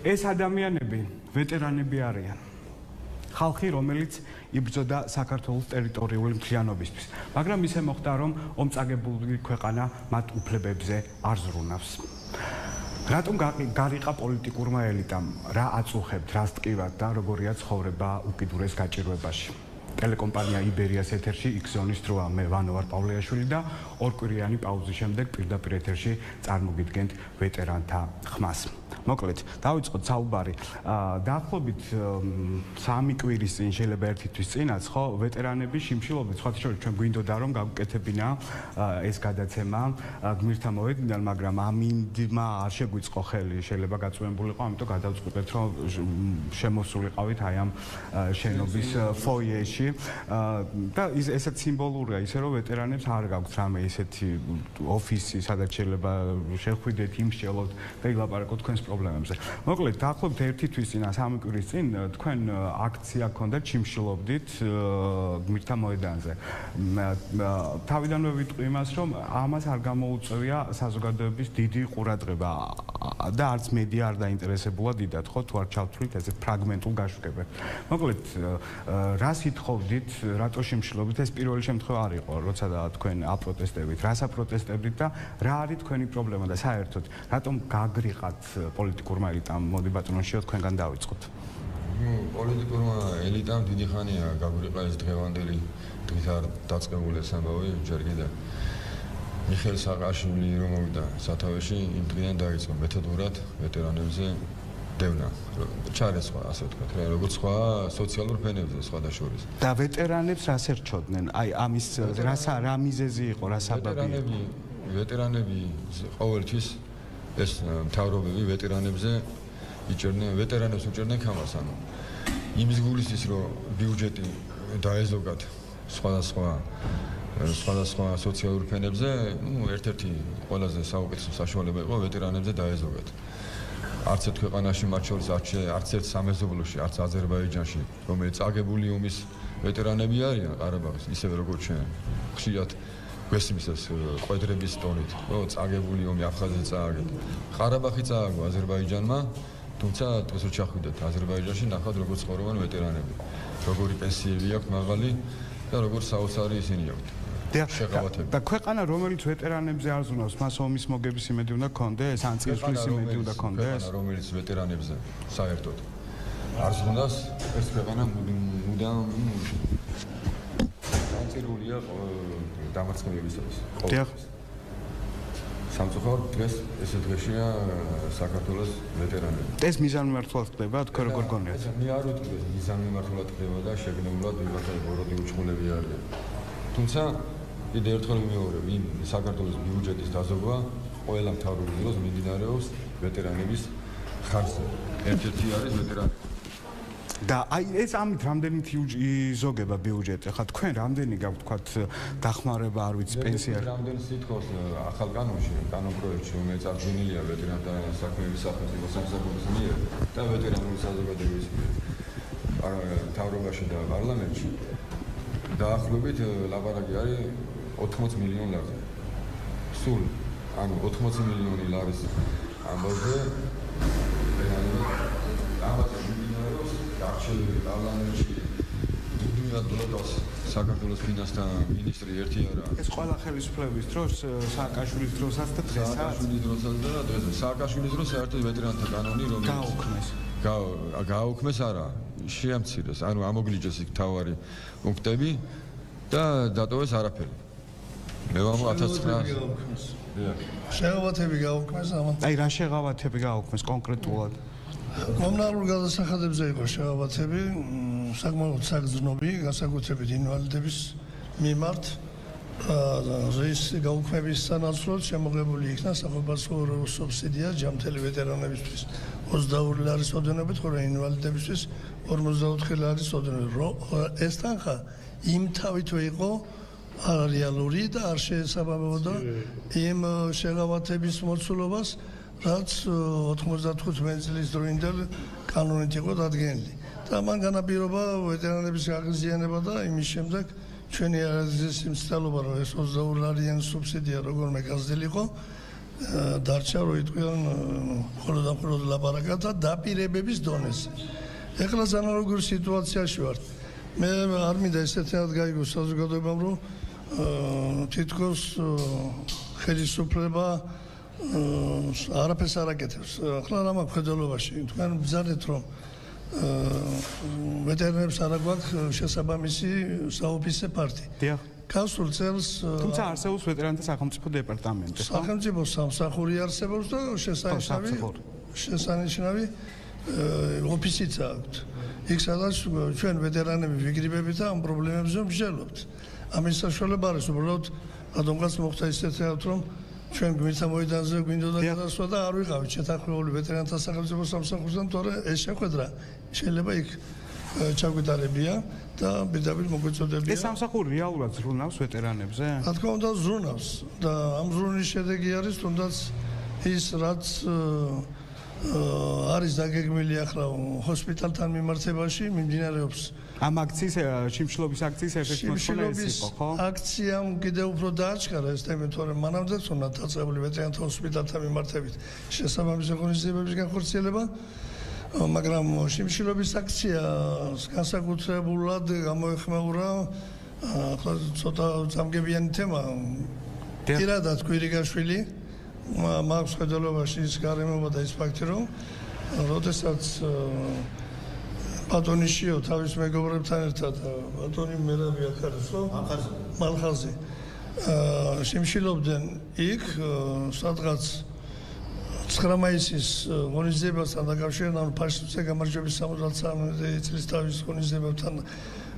ეს ადამიანები ვეტერანები არიან. ხალხი, რომელიც იბრძოდა საქართველოს ტერიტორიული მთლიანობისთვის, მაგრამ ისე მოხდა, რომ ომწაგებული ქვეყანა მათ უფლებებზე არ ზრუნავს. რატომ გარიყა პოლიტიკურმა ელიტამ, რა აწუხებთ, რას ტკივათ და როგორია ცხოვრება უკიდურეს გაჭირვებაში. ტელეკომპანია იბერიას ეთერში X-Zone-ის დროა, მე ვანო ვარ პავლეაშვილი და ორკვირიანი პაუზის შემდეგ პირდაპირ ეთერში წარმოგიდგენთ ვეტერანთა ხმას. მოკლედ, დავიწყოთ საუბარი. დაახლოებით 3 კვირის წინ, შეიძლება 1 თვის წინაც, ხო, ვეტერანები შიმშილობით, სხვათა შორის ჩვენ გვინდოდა რომ გავუკეთებინა ეს გადაცემა გმირთა მოედნიდან, მაგრამ ამინდმა არ შეგვიწყო ხელი, შეიძლება გაწვევებულიყო, ამიტომ გადავწყვეტეთ, რომ შემოსულიყავით აი ამ შენობის ფოიეში და ესეც სიმბოლურია, ისე რომ ვეტერანებს არ გაქვთ რამე ისეთი ოფისი, სადაც შეიძლება შეხვიდეთ, იმსჯელოთ და ილაპარაკოთ თქვენს პრობლემებზე. მოკლედ, დაახლოებით 1 თვის წინ, 3 კვირის წინ თქვენ აქცია გქონდათ, ჩიმშილობდით გმირთა მოედანზე. თავიდანვე ვიტყვი იმას, რომ ამას არ გამოუწევია საზოგადოების დიდი ყურადღება და არც მედია არ დაინტერესებულა დიდად, ხო, თუ არ ჩავთვლით ესეთ ფრაგმენტულ გაშვებებს. მოკლედ, რას ითხოვდით, რატო შიმშილობდით? ეს პირველი შემთხვევა არ იყო, როცა თქვენ აპროტესტებით, რას აპროტესტებდით და რა არის თქვენი პრობლემა და საერთოდ რატომ გაგრიყათ პოლიტიკურმა ელიტამ? მოდი ბატონო, თქვენგან დავიწყოთ. პოლიტიკურმა ელიტამ დიდი ხანია გაგვიყა ეს დღევანდელი დღით არ დაწყებული ეს ამბავი, ჯერ კიდევ მიხეილ სააკაშვილი რომ მოვიდა სათავეში, იმ დღიდან დაიწყო მეთოდურად ვეტერანებზე დევნა. ჩარესვა, ასე ვთქვათ, როგორც სხვა სოციალურ ფენებზე სხვადასხვა. და ვეტერანებს რას ერჩოდნენ? აი ამის რა მიზეზი იყო, რა საბაბი იყო? ვეტერანები ყოველთვის ეს მთავრობები ვეტერანებზე იჭერდნენ, ვეტერანებს უჭერდნენ ქამას, ანუ იმის გულისის, რომ ბიუჯეტი დაეზოგათ სხვადასხვა სოციალურ ფენებზე, ერთ-ერთი ყველაზე საუკეთესო საშუალება იყო ვეტერანებზე დაეზოგათ. არც ერთ ქვეყანაში, მათ შორის არც ერთ სამეზობლოში, არც აზერბაიჯანში, რომელიც წაგებული ომის ვეტერანები არიან ყარაბაღის, ისევე როგორც ჩვენ. ხშირად გვესმის ეს ყვედრების ტონით, ხო, წაგებული ომი აფხაზეთს წააგეთ. ყარაბაღი წააგო აზერბაიჯანმა, თუმცა დღეს რო ჩახვიდეთ აზერბაიჯანში, ნახავთ როგორც ცხოვრობენ ვეტერანები, როგორი პენსიები აქვთ მაღალი და როგორც საოცარი ისინი აქვთ. და ქვეყანა, რომელიც ვეტერანებზე არ ზრუნავს, მას ომის მოგების იმედი უნდა ქონდეს, ან წინსვლის იმედი უნდა ქონდეს? ქვეყანა, რომელიც ვეტერანებზე საერთოდ არ ზრუნავს, ეს ქვეყანა მუდამ განწირულია დამარცხებებისათვის. სამწუხაროდ დღეს ესე დღეშია საქართველოს ვეტერანები. ეს მიზანმიმართულად ხდება, თქვენ როგორ გონიათ? მე არ ვიტყვი, მიზანმიმართულად ხდება და შეგნებულად ვიღაცა ბოროტი უჩხულები არიან. თუმცა კიდე ერთხელ ვიმეორებ, იმ საქართველოს ბიუჯეტის დაზოგვა ყველა მთავრობის დროს მიმდინარეობს ვეტერანების ხარჯზე. ერთ-ერთი არის ვეტერანი. და აი ეს ამით რამდენით იზოგება ბიუჯეტი? ხა თქვენ რამდენი გაქვთ, თქვათ, დახმარება, არ ვიცი, პენსია? რამდენი სიტყვის ახალ კანონში, კანონ პროექტში, რომელიც აღდგენილია ვეტერანთა საქმეების სახელმწიფო სამსახურის მიერ და ვეტერანული საზოგადოების მიერ მთავრობაში და პარლამენტში, დაახლოებით ლაპარაკი არის 80 მილიონი ლარზე. სულ, ანუ 80 მილიონი ლარის ამბავზე ამაზე მიმდინარეობს არჩევნები პარლამენტში. მუდმივად ბლოკავს საქართველოს ფინანსთა მინისტრი ერთი არა. ეს ყველა ხელისუფლების დროს, სააკაშვილის დროსაც და დღესაც? სააკაშვილის დროსაც და დღესაც. სააკაშვილის დროს საერთოდ ვეტერანთა კანონი გააუქმეს. გააუქმეს არა, შეამცირეს, ანუ ამოგლიჯეს იქ თავარი პუნქტები და დატოვეს არაფერი. მე ვამბობ 1900 შეღავათები გააუქმეს ამან. აი რა შეღავათები გააუქმეს კონკრეტულად? კომუნალურ გადასახადებზე იყო შეღავათები, საკმაოდ საგრძნობი, განსაკუთრებით ინვალიდების მიმართ. რის გაუქმების სანაცვლოდ შემოღებული იქნა სახელმწიფო სუბსიდია ჯამთელი ვეტერანებისთვის 22 ლარის ოდენობით, ხოლო ინვალიდებისთვის 54 ლარის ოდენობით. ეს თანხა იმ თავითვე იყო რეალური და არ შეესაბამებოდა იმ შეღავათების მოცულობას, რაც 95 წლის დროინდელ კანონით იყო დადგენილი. და მან განაპირობა ვეტერანების აღიზიანება და იმის შემდეგ ჩვენი არაზის იმსწავლობა, რომ ეს 22 ლარიანი სუბსიდია როგორმე გაზრდილიყო, დარჩა რო იტყვიან ხოლმე ლაპარაკა და დაპირებების დონეზე. ეხლა ანალოგურ სიტუაციაში ვართ. მე არ მინდა ესეთად გაიგოს საზოგადოებამ რომ თითქოს ხელისუფლება არაფერს არ აკეთებს. ახლა რა მაქვს ხედელობაში? თქვენ ბრძანეთ რომ ვეტერინარებს არ აქვს შესაბამისი საოფისე პარტი. დიახ. გასულ წელს თუმცა არსებობს ვეტერანთა სახელმწიფო დეპარტამენტი. სახელმწიფო სამსახური არსებობს და შესანიშნავი ოფისიც აქვს. იქ სადაც ჩვენ ვეტერანები ვიგრიბებით და ამ პრობლემებზე ვმსჯელობთ. ამის საშუალება არის უბრალოდ რადგანაც მოხდა ისეთად რომ ჩვენ გვინდა მოედანზე გვინდოდა გადასვლა და არ ვიყავით შეთანხმებული ვეტერანთა სახელმწიფო სამსახურთან, თორე ეს შეხვედრა შეიძლება იქ ჩაგვიტარებია და პირდაპირ მოგვეწოდებია. ეს სამსახური რეალურად ზრუნავს ვეტერანებზე? რა თქმა უნდა ზრუნავს და ამ ზრუნის შედეგი არის თუნდაც ის რაც არის დაგეგმილი ახლა ჰოსპიტალთან მიმართებაში მიმდინარეობს ამ აქციის შიმშილობის აქციის ერთ-ერთი მოთხოვნა ეს იყო, ხო? აქციამ კიდევ უფრო დააჩქარა ეს თემა, თორემ მანამდეც უნდა დაწყებული ვეტერანთა ჰოსპიტალთან მიმართებით შესაბამისი ღონისძიებების განხორციელება, მაგრამ შიმშილობის აქციას განსაკუთრებულად გამოეხმაურა ახლა ცოტა წამგებიანი თემა. პირადად კვირიგაშვილი მაქვს ხედელობაში ის გარემოება და ის ფაქტი რომ როდესაც ბატონი შიო თავის მეგობრებთან ერთად ბატონი მერაბი აქ არის ხო? მალხაზი შიმშილობდნენ იქ სადღაც 9 მაისის ღონისძიებასთან დაკავშირებით ფაშისტზე გამარჯვების 73 წლის თავის ღონისძიებებთან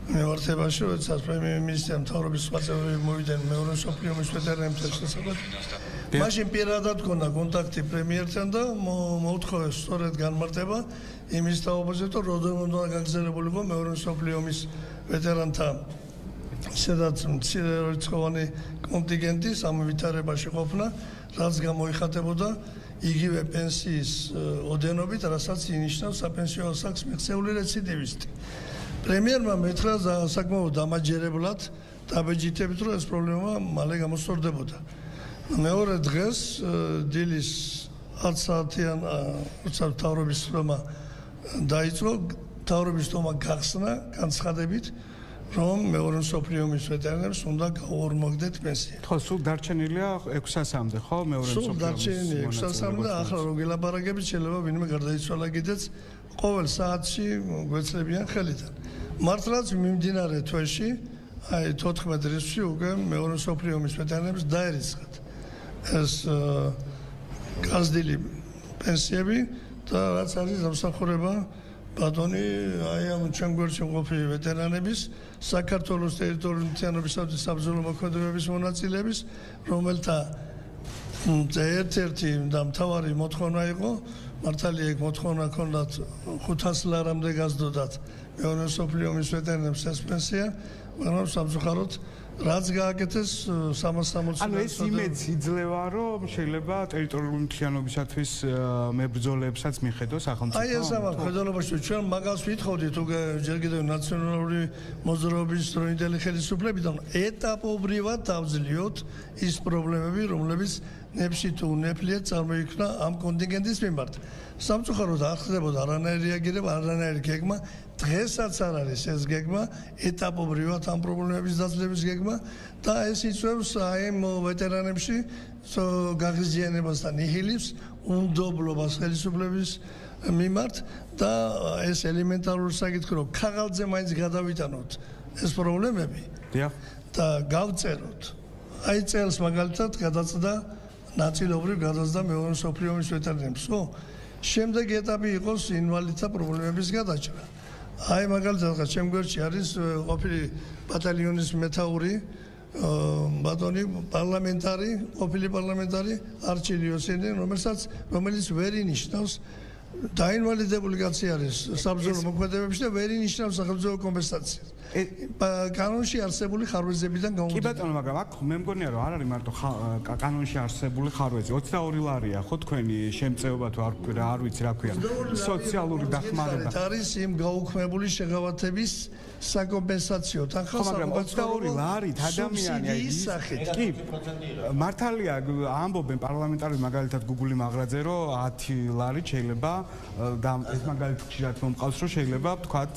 მიმართებაში როდესაც პრემიერ-მინისტრმა მთავრობის სხვა წევრები მოვიდნენ მეორე მსოფლიო ომის ვეტერანებთან შესაძლებლად მაშინ პირადად გქონდა კონტაქტი პრემიერთან და მოუთხოვეს სწორედ განმარტება იმის თაობაზე, რომ როდესაც უნდა გაგრძელებულიყო მეორე მსოფლიო ომის ვეტერანთა სადაც მცირერიცხოვანი კონტინგენტი სამვითარებაში ყოფნა, რაც გამოიხატებოდა იგივე პენსიის ოდენობით, რასაც ინიშნავს საპენსიო ასაკს მიღწეული რეციდივისტი. პრემიერმა მეთხრა საკმაოდ დამაჯერებლად დაბეჯითებით, რომ ეს პრობლემა მალე გამოსწორდებოდა. მეორე დღეს დილის 10 საათიან როცა მთავრობის ხმა დაიწყო, მთავრობის ხმა გახსნა განცხადებით, რომ მეორე მსოფლიო ომის ვეტერანებს უნდა გაუორმოგდეთ პენსია. ხო, სულ დარჩენილია 600-მდე, ხო, მეორე მსოფლიო ომის. სულ დარჩენილია 600-მდე და ახლა რო გელაპარაკებით, შეიძლება ვინმე გარდაიცვალა კიდეც ყოველ საათში გვეცლებიან ხელიდან. მართლაც მიმდინარე თვეში, აი 14 რიცხვი უკვე მეორე მსოფლიო ომის ვეტერანებს დაერიცხათ. ეს გაზრდილი პენსიები და რაც არის დამსახურება ბატონი აი ამ ჩვენ გვერდში მყოფი ვეტერანების საქართველოს ტერიტორიული მთლიანობისათვის საბრძოლო მოქმედებების მონაწილეების, რომელთა ერთ-ერთი და მთავარი მოთხოვნა იყო, მართალია იქ მოთხოვნა ჰქონდათ 500 ლარამდე გასდოდათ მეორე მსოფლიო ომის ვეტერანებს ეს პენსია, მაგრამ სამწუხაროდ რაც გააკეთეს 360 ანუ ეს იმედს იძლევა რომ შეიძლება ტერიტორიული მთლიანობისათვის მებრძოლებსაც მიხედოს სახელმწიფო. აი ეს ამას ხედელობაში ჩვენ მაგას ვითხოვდით უკვე ჯერ კიდევ ნაციონალური მოძრაობის დროინდელი ხელისუფლებიდან ეტაპობრივად დავძლიოთ ის პრობლემები, რომლებიც ნებში თუ ნეფლიეთ წარმოიქმნა ამ კონტინგენტის მიმართ. სამწუხაროდ არ ხდებოდა არანაირი რეაგირება, არანაირი გეგმა. დღესაც არ არის ეს გეგმა, ეტაპობრივად ამ პრობლემების დაძლევის გეგმა და ეს იწვევს აი ამ ვეტერანებში გაღიზიანებას და ნიჰილიზმს, უნდობლობას ხელისუფლების მიმართ და ეს ელემენტარული საკითხი რომ ქაღალდზე მაინც გადავიტანოთ ეს პრობლემები და გავწეროთ. აი წელს მაგალითად გადაწდა ნაწილობრივ გადაწდა მეორე მსოფლიო ომის ვეტერანებს, ხო? შემდეგი ეტაპი იყოს ინვალიდთა პრობლემების გადაჭრა. აი მაგალითად ჩემ გვერდში არის ყოფილი ბატალიონის მეთაური ბატონი ყოფილი პარლამენტარი არჩილი იოსელი, რომელიც ვერ ინიშნავს დაინვალიდებული კაცი არის საბრძოლო მოქმედებებში და ვერ ინიშნავს სახელმწიფო კომპენსაციას. კანონში არსებული ხარვეზებიდან კი გამომდინარე. ბატონო, მაგრამ აქ მე მგონია რომ არ არის მარტო კანონში არსებული ხარვეზი. 22 ლარია ხო თქვენი შემწეობა თუ არ ვიცი რა ქვია. სოციალური დახმარება. არის იმ გაუქმებული შეღავათების საკომპენსაციო თანხა. ხო, მაგრამ 22 ლარით ადამიანია ის სახით. კი, მართალია ამბობენ პარლამენტარები მაგალითად გუგული მაგრაძე რომ 10 ლარით შეიძლება და ეს მაგალითად ხშირად მომყავს რომ შეიძლება ვთქვათ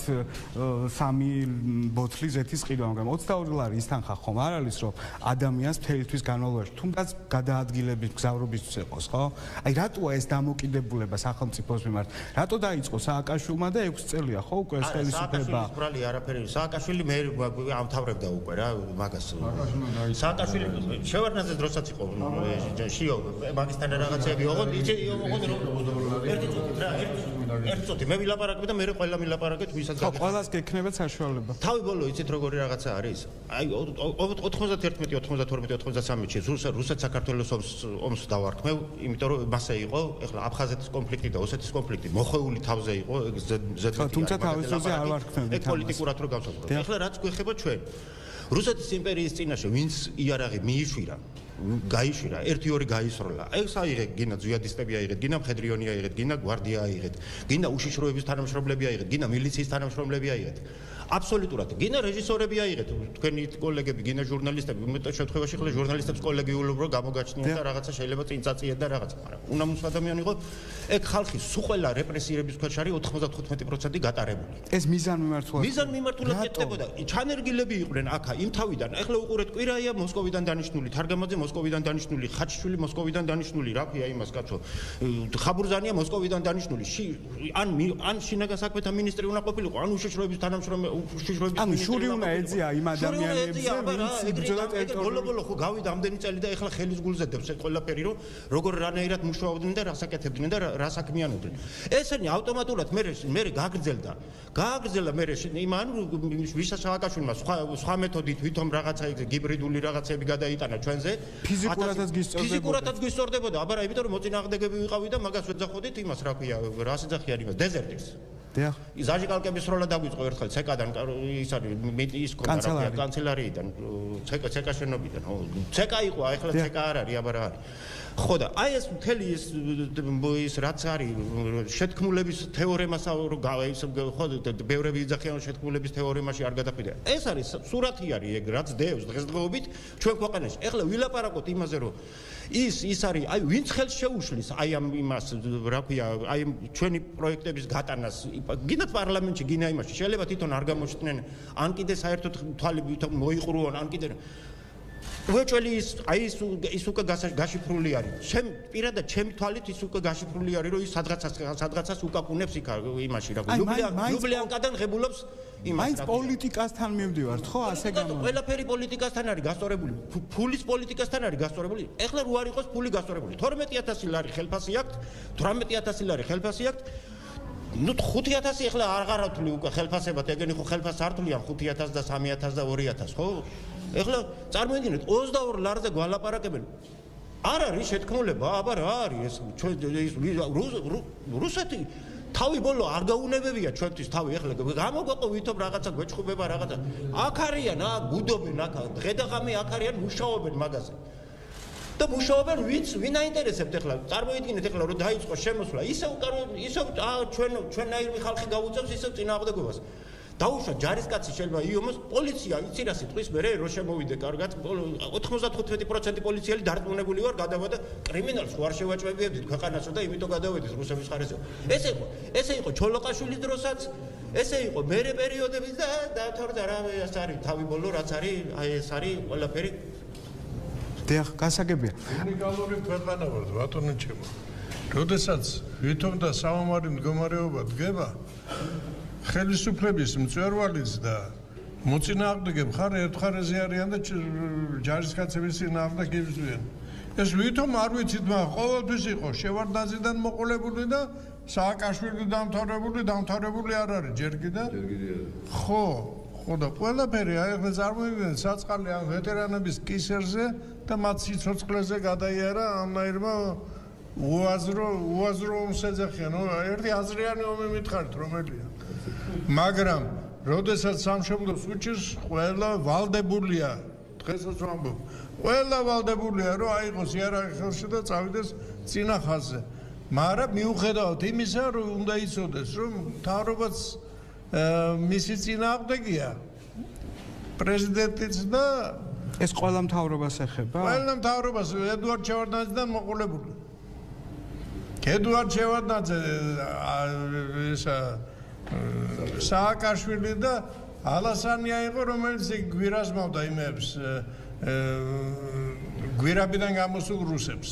3 ბოთლი ზეთის ყიდვა, მაგრამ 22 ლარი ის თანხა ხომ არ არის რომ ადამიანს მთელთვის განმავლობაში თუნდაც გადაადგილების მგზავრობისთვის ეყოს, ხო? აი რატოა ეს დამოკიდებულება სახელმწიფოს მიმართ? რატო დაიწყო სააკაშვილმა და 6 წელია ხო უკვე ეს ხელისუფლება? ბრალი არაფერი. სააკაშვილი მე ამთავრებდა უკვე რა მაგას. სააკაშვილი შევარდნაძე დროსაც იყო შიო მაგისთან რაღაცები ოღონდ ერთი წუთი მე ვილაპარაკებ და მე ყველა ვილაპარაკეთ ვისაც ხო, ყველას გექნებათ საშუალება. თავი ბოლო იცით როგორი რაღაცა არის? აი 91-92-93-ში რუსეთ საქართველოს ომს დავარქმევ, იმიტომ რომ მასე იყო, ეხლა აფხაზეთის კონფლიქტი და ოსეთის კონფლიქტი მოხეული თავზე იყო, ზედმეტი. თუმცა თავის დროზე არ ვარქმევდით ამას. პოლიტიკურად რო გავსაზღვრო. ეხლა რაც გვეხება ჩვენ. რუსეთის იმპერიის წინაშე ვინც იარაღი მიიშვირა, გაიშვირა, 1-2 გაისროლა. ეს აიღე, გინდა ზვიადისტები აიღეთ, გინდა მხედრიონი აიღეთ, გინდა გვარდია აიღეთ, გინდა უშიშროების თანამშრომლები აიღეთ, გინდა მილიციის თანამშრომლები აიღეთ. აბსოლუტურად. გინდა რეჟისორები აიღეთ, თქვენი კოლეგები, გინდა ჟურნალისტები, უმეტეს შემთხვევაში ხლა ჟურნალისტებს კოლეგიულობ რო გამოგაჩნიათ და რაღაცა შეიძლება წინ წაწიეთ და რაღაცა, მაგრამ უნამუს ადამიანი იყო. ეგ ხალხი სულ ყველა რეპრესირების ქვეშ არის 95% გატარებული. ეს მიზანმიმართულად. მიზანმიმართულად ეკეთებოდა. ჩანერგილები იყვნენ აქა იმ თავიდან. ახლა უყურეთ კვირაია მოსკოვიდან დანიშნული, თარგამაძე მოსკოვიდან დანიშნული, ხაჩიშვილი მოსკოვიდან დანიშნული, რა ქვია იმას კაცო. ხაბურზანია მოსკოვიდან დანიშნული. ან შინაგან საქმეთა მინისტრი უნდა ყოფილიყო, ან უშიშროების თანამშრომელი ანუ შური უნდა ეძია იმ ადამიანებზე, ვინც იბრძოდა ტერიტორიაზე. ბოლო ხო გავიდა ამდენი წელი და ეხლა ხელის გულზე დევს ეს ყველაფერი, რომ როგორ რანაირად მუშაობდნენ და რას აკეთებდნენ და რა საქმიანობდნენ. ესენი ავტომატურად მე გააგრძელა მე იმან ვისაც სააკაშვილმა სხვა მეთოდით ვითომ რაღაცა გიბრიდული რაღაცები გადაიტანა ჩვენზე. ფიზიკურადაც გისწორდებოდა, აბარა, იმიტომ რომ მოწინააღმდეგები ვიყავი და მაგას ვეძახოდით იმას, რა ქვია, რას ეძახიან იმას, დეზერტირს. ზაჟიკალკების სროლა დაგვიწყო ერთხელ ცეკადან ის არის ის კონტრაქტი კანცელარიიდან ცეკა შენობიდან ცეკა იყო ახლა ცეკა არ არის აბარა არის ხო და აი ეს მთელი ის რაც არის შეთქმულების თეორემას ხო ბევრები იძახიან შეთქმულების თეორემაში არ გადაყვიდა ეს არის სურათი არის ეგ რაც დევს დღესდღეობით ჩვენ ქვეყანაში ახლა ვილაპარაკოთ იმაზე რომ ის არის აი ვინც ხელს შეუშლის აი ამ იმას რა ქვია აი ჩვენი პროექტების გატანას გინდათ პარლამენტში გინდა იმაში შეიძლება თვითონ არ გამოჩნდნენ ან კიდე საერთოდ თვალი მოიყრუონ ან კიდე უეჭველი ის უკვე გაშიფრული არის პირადად ჩემი თვალით ის უკვე გაშიფრული არის რომ ის სადღაცას უკაკუნებს იქ იმაში რა ლუბლიანკადან ღებულობს მაინც პოლიტიკასთან მივდივართ ხო ასე გამოვა ყველაფერი პოლიტიკასთან არის გასწორებული ფულის პოლიტიკასთან არის გასწორებული ეხლა რო არ იყოს ფული გასწორებული 12000 ლარი ხელფასი აქვს 18000 ლარი ხელფასი აქვს ნუ 5000 ეხლა აღარავთვლი უკვე ხელფასებად ეგენი ხო ხელფასს არ თვლიან 5000 და 3000 და 2000 ხო ეხლა წარმოიდგინეთ 22 ლარზე გვალაპარაკებენ არ არის შეთქმულება აბა რა არის ეს რუსეთი თავი ბოლო არ გაუნებებია ჩვენთვის თავი ეხლა გამოგვეყო ვითომ რაღაცა გვეჭხუბება რაღაცა აქ არიან ბუდობენ აქ დღე და ღამე აქ არიან მუშაობენ მაგაზე და მუშაობენ ვინ აინტერესებთ ეხლა წარმოიდგინეთ ეხლა რომ დაიწყო შემოსვლა ისევ ჩვენნაირი ხალხი გაუწევს ისევ წინააღმდეგობას დაუშვა ჯარისკაცი შეიძლება იომოს პოლიცია იცი რა სიტყვის მერე რო შემოვიდე კარგად 95% პოლიციელი დარწმუნებული ვარ გადავედა კრიმინალს ვარ შევაჭვევიებდით ქვეყანასო და იმიტომ გადავედით რუსების ხარისზე ესე იყო ჩოლოყაშვილის დროსაც ესე იყო მერე პერიოდების და დავთორდა რა ეს არის თავი ბოლო რაც არის აი ეს არის ყველაფერი დიახ გასაგებია უნიკალური ქვეყანა ვართ ბატონო ჩემო როდესაც ვითომ და საომარი მდგომარეობა დგება ხელისუფლების მწვერვალიც და მოწინააღმდეგე მხარე ერთხარაზე არიან და ჯარისკაცების წინააღმდეგ იბრძვიან. ეს ვითომ არ ვიცით, მაგრამ ყოველთვის იყო შევარდნაძიდან მოყოლებული და სააკაშვილი დამთავრებული არ არის ჯერ კიდე. ხო და ყველაფერი აი ახლა წარმოიდგინეთ საწყალი ამ ვეტერანების კისერზე და მათ სიცოცხლეზე გადაიარა ამნაირმა უაზრო ომს ეძახიან, ერთი აზრიანი ომი მითხარით რომელია. მაგრამ როდესაც სამშობლოს უჭირს, ყველა ვალდებულია, დღესაც ვამბობ, ყველა ვალდებულია, რომ აიღოს იარაღი ხელში და წავიდეს წინა ხაზზე. მაგრამ მიუხედავად იმისა, რომ უნდა იცოდეს, რომ მთავრობაც მისი წინააღმდეგია, პრეზიდენტიც და ეს ყველა მთავრობას ეხება? ყველა მთავრობას ედუარდ შევარდნაძიდან მოყოლებული. ედუარდ შევარდნაძე სააკაშვილი და ალასანია იყო, რომელიც გვირაზმავდა იმებს გვირაბიდან გამოსულ რუსებს.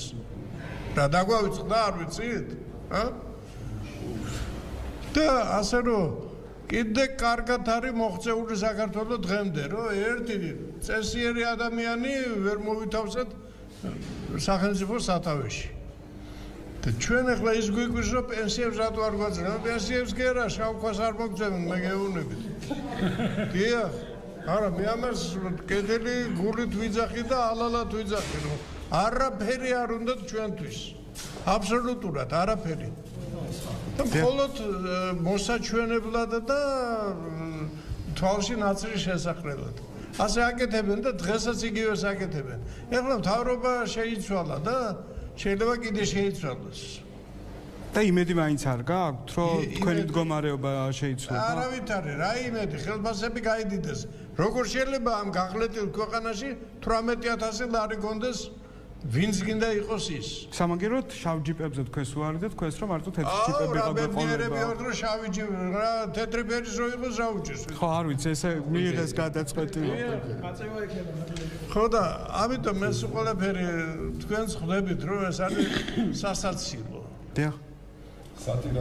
რა დაგვავიწყდა, არ ვიცით? და ასე რომ კიდე კარგად არის მოღწეული საქართველოს დღემდე, რომ ერთი წესიერი ადამიანი ვერ მოვითავსეთ სახელმწიფო სათავეში. და ჩვენ ახლა ის გვიგვირს, რომ პენსიებს რატო არ გვაძლევენ? პენსიებს კი არა, შავქვას არ მოგწევენ, მე გეუბნებით. დიახ, არა, მე ამას კედელი გულით ვიძახი და ალალად ვიძახი, რომ არაფერი არ უნდა ჩვენთვის. აბსოლუტურად არაფერი. მხოლოდ მოსაჩვენებლად და თვალში ნაცრის შესაყრელად. ასე აკეთებენ და დღესაც იგივეს აკეთებენ. ეხლა მთავრობა შეიცვალა და შეიძლება კიდე შეიცვალოს. და იმედი მაინც არ გააქვთ, რომ თქვენი მდგომარეობა შეიცვალა? არავითარი, რა იმედი, ხელფასები გაიდიდეს. როგორ შეიძლება ამ გაღლეტილ ქვეყანაში 18000 ლარი გონდეს? ვინც გინდა იყოს ის. სამაგიეროდ შავ ჯიპებზე თქვენს უარდეთ, თქვენს რომ მარტო თეთრი ჯიპები რა ყავდა ბედნიერები ვართ, რომ შავი ჯიპი, რა თეთრი ფერის რო იყოს რა უჭირს. ხო, არ ვიცი, ესე მიიღეს გადაწყვეტი. ხო და ამიტომ ეს ყველაფერი თქვენს ხვდებით, რომ ეს არის სასაცილო. დიახ.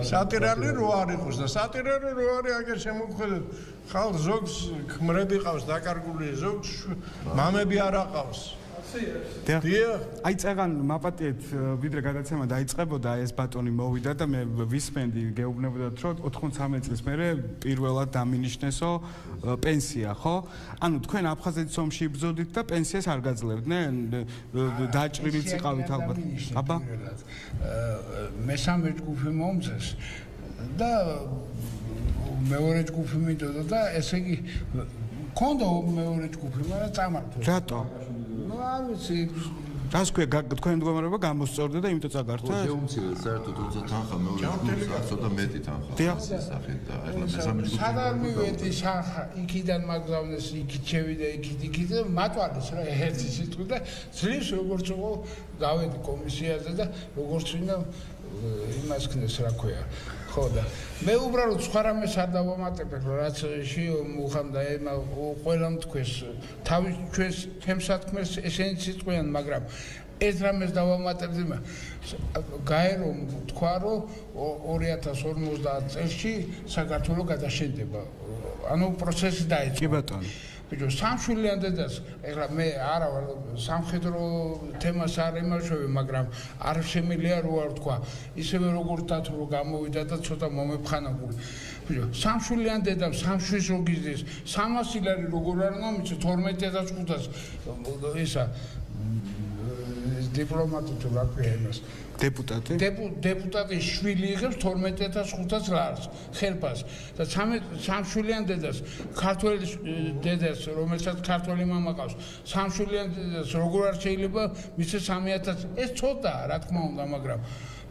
სატირალი რო არ იყოს და სატირალი რო არის, აგერ შემოგხვედეთ, ხალხ ზოგს ქმრები ყავს დაკარგული, ზოგს მამები არ აყავს. აი წეგან მაპატიეთ ვიდრე გადაცემა დაიწყებოდა ეს ბატონი მოვიდა და მე ვისმენდი გეუბნებოდათ რომ 93 წლის მერე პირველად დამინიშნესო პენსია, ხო? ანუ თქვენ აფხაზეთის ომში იბრძოდით და პენსიას არ გაძლევდნენ? დაჭრილიც იყავით ალბათ. აბა მესამე ჯგუფი მომწეს და მეორე ჯგუფი მიდოდა და ესე იგი კონდო მეორე ჯგუფი, მაგრამ წამართო. რატო? ну არ ვიცი რას ქვია თქვენ მდგომარეობა გამოსწორდა და იმიტომ წაგართვა? შეუმცირდა საერთოდ თუმცა თანხა მეორე ჯგუფს ახსოვდა მეტი თანხა. სახით და ახლა მესამე ჯგუფი. სადაც მივედი თანხა, იქიდან მაგზავნეს, იქით შევიდა, იქით და მატვალეს რა ერთი სიტყვით და ძლივს როგორც იყო გავედი კომისიაზე და როგორც ვინდა იმას ქნეს რა ქვია. ხო და მე უბრალოდ სხვა რამეს არ დავამატებებ, რაც მუხამდა ემა ყველამ თქვენს თავის ჩვენს თემსათქმეს ესენიც იტყვიან, მაგრამ ეს რამეს დავამატებდი, გაერო თქვა, რომ 2050 წელს საქართველოს გადაშენდება. ანუ პროცესი დაიწყო. კი ბატონო. ბიჭო, სამშვილიან დედას, ეხლა მე არა ვარ სამხედრო თემას არ ემარშავე, მაგრამ არ შემიძლია რო არ თქვა, ისევე როგორც დათო რო გამოვიდა და ცოტა მომეფხანაგული. ბიჭო, სამშვილიან დედამ სამშვილს რო გიზდეს, 300 ლარი როგორ არ მომიცე 12500 ისა დიპლომატი თუ რა ქვია იმას. დეპუტატი? დეპუტატის შვილი იღებს 12500 ლარს ხელფას და სამშვილიან დედას, ქართველის დედას, რომელსაც ქართველი მამა ყავს, სამშვილიან დედას როგორ არ შეიძლება მისცეს 3000? ეს ცოტაა, რა თქმა უნდა, მაგრამ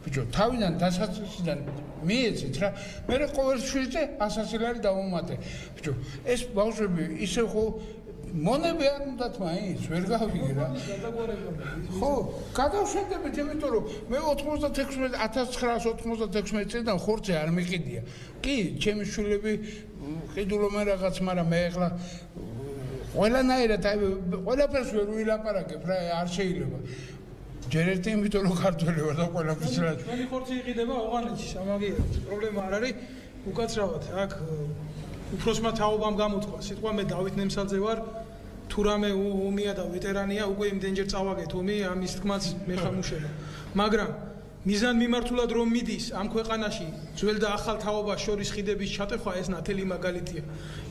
ბიჭო, თავიდან დასაწყისიდან მიეცით რა, მე ყოველ შვილზე 100 ლარი დავუმატე. ბიჭო, ეს ბავშვები ისე ხო მონები არ უნდათ მაინც, ვერ გავიგე რა. ხო, გადავშენდებით, იმიტომ რომ მე 1996 წლიდან ხორცე არ მიყიდია. კი, ჩემი შვილები ყიდულობენ რაღაც, მაგრამ მე ახლა ყველანაირად ყველაფერს ვერ ვილაპარაკებ რა, არ შეიძლება. ჯერ ერთი იმიტომ რომ ქართველი ვარ და ყველაფერს რა. ჩვენი ხორცი იყიდება ავღანეთში, სამაგიეროდ. პრობლემა არ არის, უკაცრავად აქ უფროსმა თაობამ გამოთქვა, სიტყვა მე დავით ნემსაძე ვარ, თუ რამე ომია და ვეტერანია, უკვე იმდენჯერ წავაგეთ ომი, ამის თქმაც მე ხამუშება. მაგრამ მიზანმიმართულად რომ მიდის ამ ქვეყანაში ძველ და ახალ თაობას შორის ხიდების ჩატეხვა ეს ნათელი მაგალითია.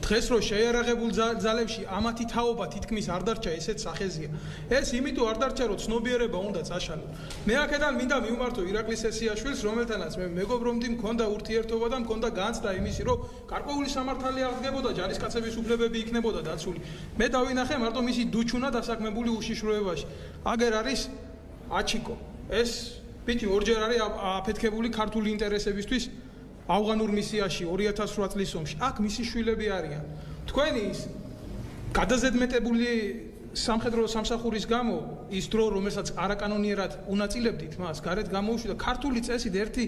დღეს რო შეიარაღებულ ძალებში ამათი თაობა თითქმის არ დარჩა ესეც სახეზია. ეს იმიტომ არ დარჩა რომ ცნობიერება უნდა წაშალო. მე აქედან მინდა მივმართო ირაკლი სესიაშვილს, რომელთანაც მე მეგობრ რომ მქონდა ურთიერთობა და მქონდა განცდა იმისი რომ გარკვეული სამართალი აღდგებოდა, ჯარისკაცების უფლებები იქნებოდა დაცული. მე დავინახე მარტო მისი დუჩუნა დასაქმებული უშიშროებაში. აგერ არის აჩიკო. ეს ბიჭი ორჯერ არის აფეთქებული ქართული ინტერესებისთვის ავღანურ მისიაში 2008 წლის ომში. აქ მისი შვილები არიან. თქვენი ის გადაზედმეტებული სამხედრო სამსახურის გამო ის დრო, რომელსაც არაკანონიერად უნაწილებდით მას, გარეთ გამოუშვიდა ქართული წესით ერთი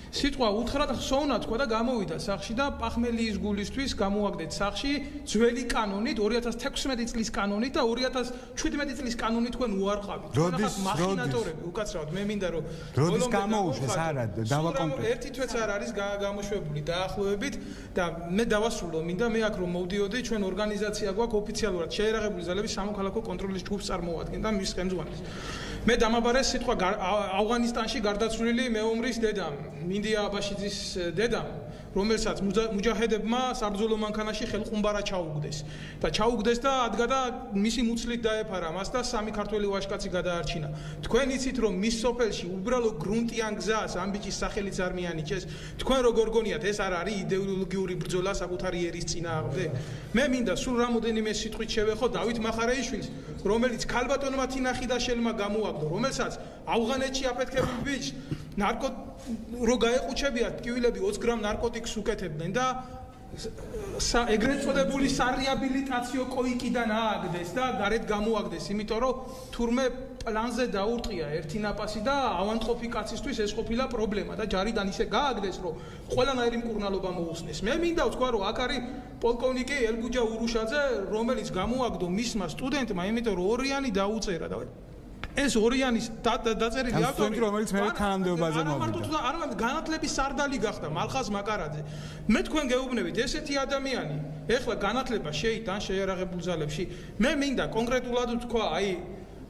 სიტყვა უთხრა და ხსოვნა თქვა და გამოვიდა სახში და პახმელიის გულისთვის გამოაგდეთ სახში ძველი კანონით 2016 წლის კანონით და 2017 წლის კანონით თქვენ უარყავით. როდის მახინატორები უკაცრავად მე მინდა რომ როდის გამოუშვეს არა დავაკომპლექტ ერთი თვეც არ არის გამოშვებული დაახლოებით და მე დავასრულო მინდა მე აქ რომ მოვდიოდი ჩვენ ორგანიზაცია გვაქვს ოფიციალურად შეერაღებული ძალების სამოქალაქო კონტროლის ჯგუფს წარმოადგენს და მის ხელმძღვანელს. მე დამაბარეს სიტყვა ავღანისტანში გარდაცვლილი მეომრის დედამ მინდია აბაშიძის დედამ რომელსაც მუჯაჰედებმა საბრძოლო მანქანაში ხელყუმბარა ჩაუგდეს და ჩაუგდეს და ადგა და მისი მუცლით დაეფარა მას და სამი ქართველი ვაჟკაცი გადაარჩინა. თქვენ იცით რომ მის სოფელში უბრალო გრუნტიან გზას ამ ბიჭის სახელიც არ მიანიჭეს. თქვენ როგორ გონიათ ეს არ არის იდეოლოგიური ბრძოლა საკუთარი ერის წინააღმდეგ? მე მინდა სულ რამოდენიმე სიტყვით შევეხო დავით მახარეიშვილს, რომელიც ქალბატონმა თინახიდაშელმა გამოაგდო, რომელსაც ავღანეთში აფეთქებულ ბიჭს რო გაეყუჩებიათ ტკივილები 20 გრამ ნარკოტიკს უკეთებდნენ და ეგრეთ წოდებული სარეაბილიტაციო კოიკიდან ააგდეს და გარეთ გამოაგდეს, იმიტომ რომ თურმე პლანზე დაურტყია ერთი ნაპასი და ავანტყოფი კაცისთვის ეს ყოფილა პრობლემა და ჯარიდან ისე გააგდეს, რომ ყველანაირი მკურნალობა მოусნეს. მე მინდა ვთქვა, რომ აქ არის პოლკოვნიკი ელგუჯა ურუშაძე, რომელიც გამოაგდო მისმა სტუდენტმა, იმიტომ რომ ორიანი დაუწერა და ეს ორიანის დაწერილი ავტორი რომელიც მე თანამდებობაზე მოვიდა. არა განათლების სარდალი გახდა მალხაზ მაკარაძე. მე თქვენ გეუბნებით ესეთი ადამიანი ეხლა განათლება შეიტან შეიარაღებულ ძალებში. მე მინდა კონკრეტულად ვთქვა, აი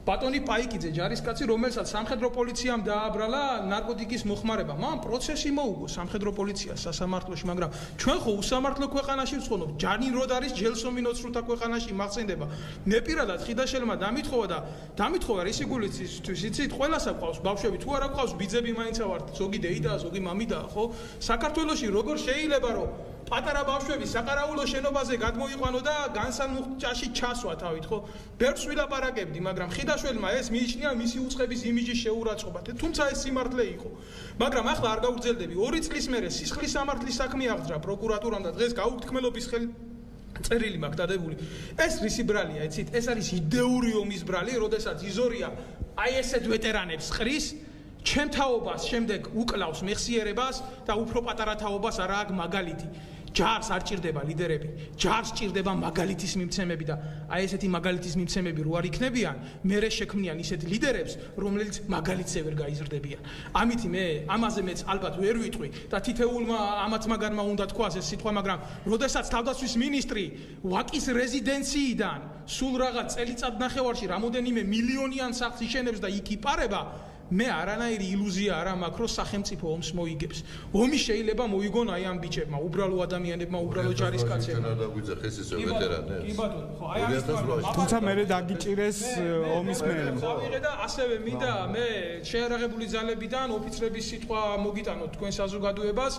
ბატონი პაიკიძე ჯარისკაცი, რომელსაც სამხედრო პოლიციამ დააბრალა ნარკოტიკის მოხმარება. მან პროცესი მოუგო სამხედრო პოლიციას სასამართლოში, მაგრამ ჩვენ ხო უსამართლო ქვეყანაში ვცხოვრობ. ჯანი როდ არის ჯელსომინოცრუთა ქვეყანაში მახსენდება. მე პირადად ხიდაშელმა დამითხოვა რისიგულისთვის, იცით, ყველას აქვს ბავშვები, თუ არა გვყავს ბიძები მაინც ავართ, ზოგი დეიდაა, ზოგი მამიდაა, ხო? საქართველოში როგორ შეიძლება რომ პატარა ბავშვები საყარაულო შენობაზე გადმოიყვანო და განსამუხჭაში ჩასვა თავით, ხო? ბევრს ვილაპარაკებდი, მაგრამ ხიდაშველმა ეს მიიჩნია მისი უცხების იმიჯის შეურაცხყოფა. თუმცა ეს სიმართლე იყო. მაგრამ ახლა არ გავგრძელდები. 2 წლის მერე სისხლის სამართლის საქმე აღძრა პროკურატურამ და დღეს გაუგთქმელობის წერილი მაქვს დადებული. ეს რისი ბრალია, იცით? ეს არის იდეური ომის ბრალი, როდესაც იზორია აი ესეთ ვეტერანებს ყრის ჩემ თაობას შემდეგ უკლავს მეხსიერებას და უფრო პატარა თაობას არა აქვს მაგალითი. ჯარს არ ჭირდება ლიდერები, ჯარს ჭირდება მაგალითის მიმცემები და აი ესეთი მაგალითის მიმცემები რო არ იქნებიან, მერე შექმნიან ისეთ ლიდერებს, რომლებიც მაგალითზე ვერ გაიზრდებიან. ამითი მე ამაზე მეც ალბათ ვერ ვიტყვი და თითეულმა ამაც მაგარმა უნდა თქვას ეს სიტყვა, მაგრამ როდესაც თავდაცვის მინისტრი ვაკის რეზიდენციიდან სულ რაღაც წელიწადნახევარში რამოდენიმე მილიონიან სახლს იშენებს და იქ იპარება, მე არანაირი ილუზია არ მაქვს, რომ სახელმწიფო ომს მოიგებს. ომი შეიძლება მოიგონ აი ამ ბიჭებმა, უბრალო ადამიანებმა, უბრალო ჯარისკაცებმა. კი ბატონო, ხო, აი ამის პრობლემა. თუმცა მე დაგიჭირეს ომის მერე. გავიღე და ასევე მინდა მე შეიარაღებული ძალებიდან ოფიცრების სიტყვა მოგიტანოთ თქვენ საზოგადოებას,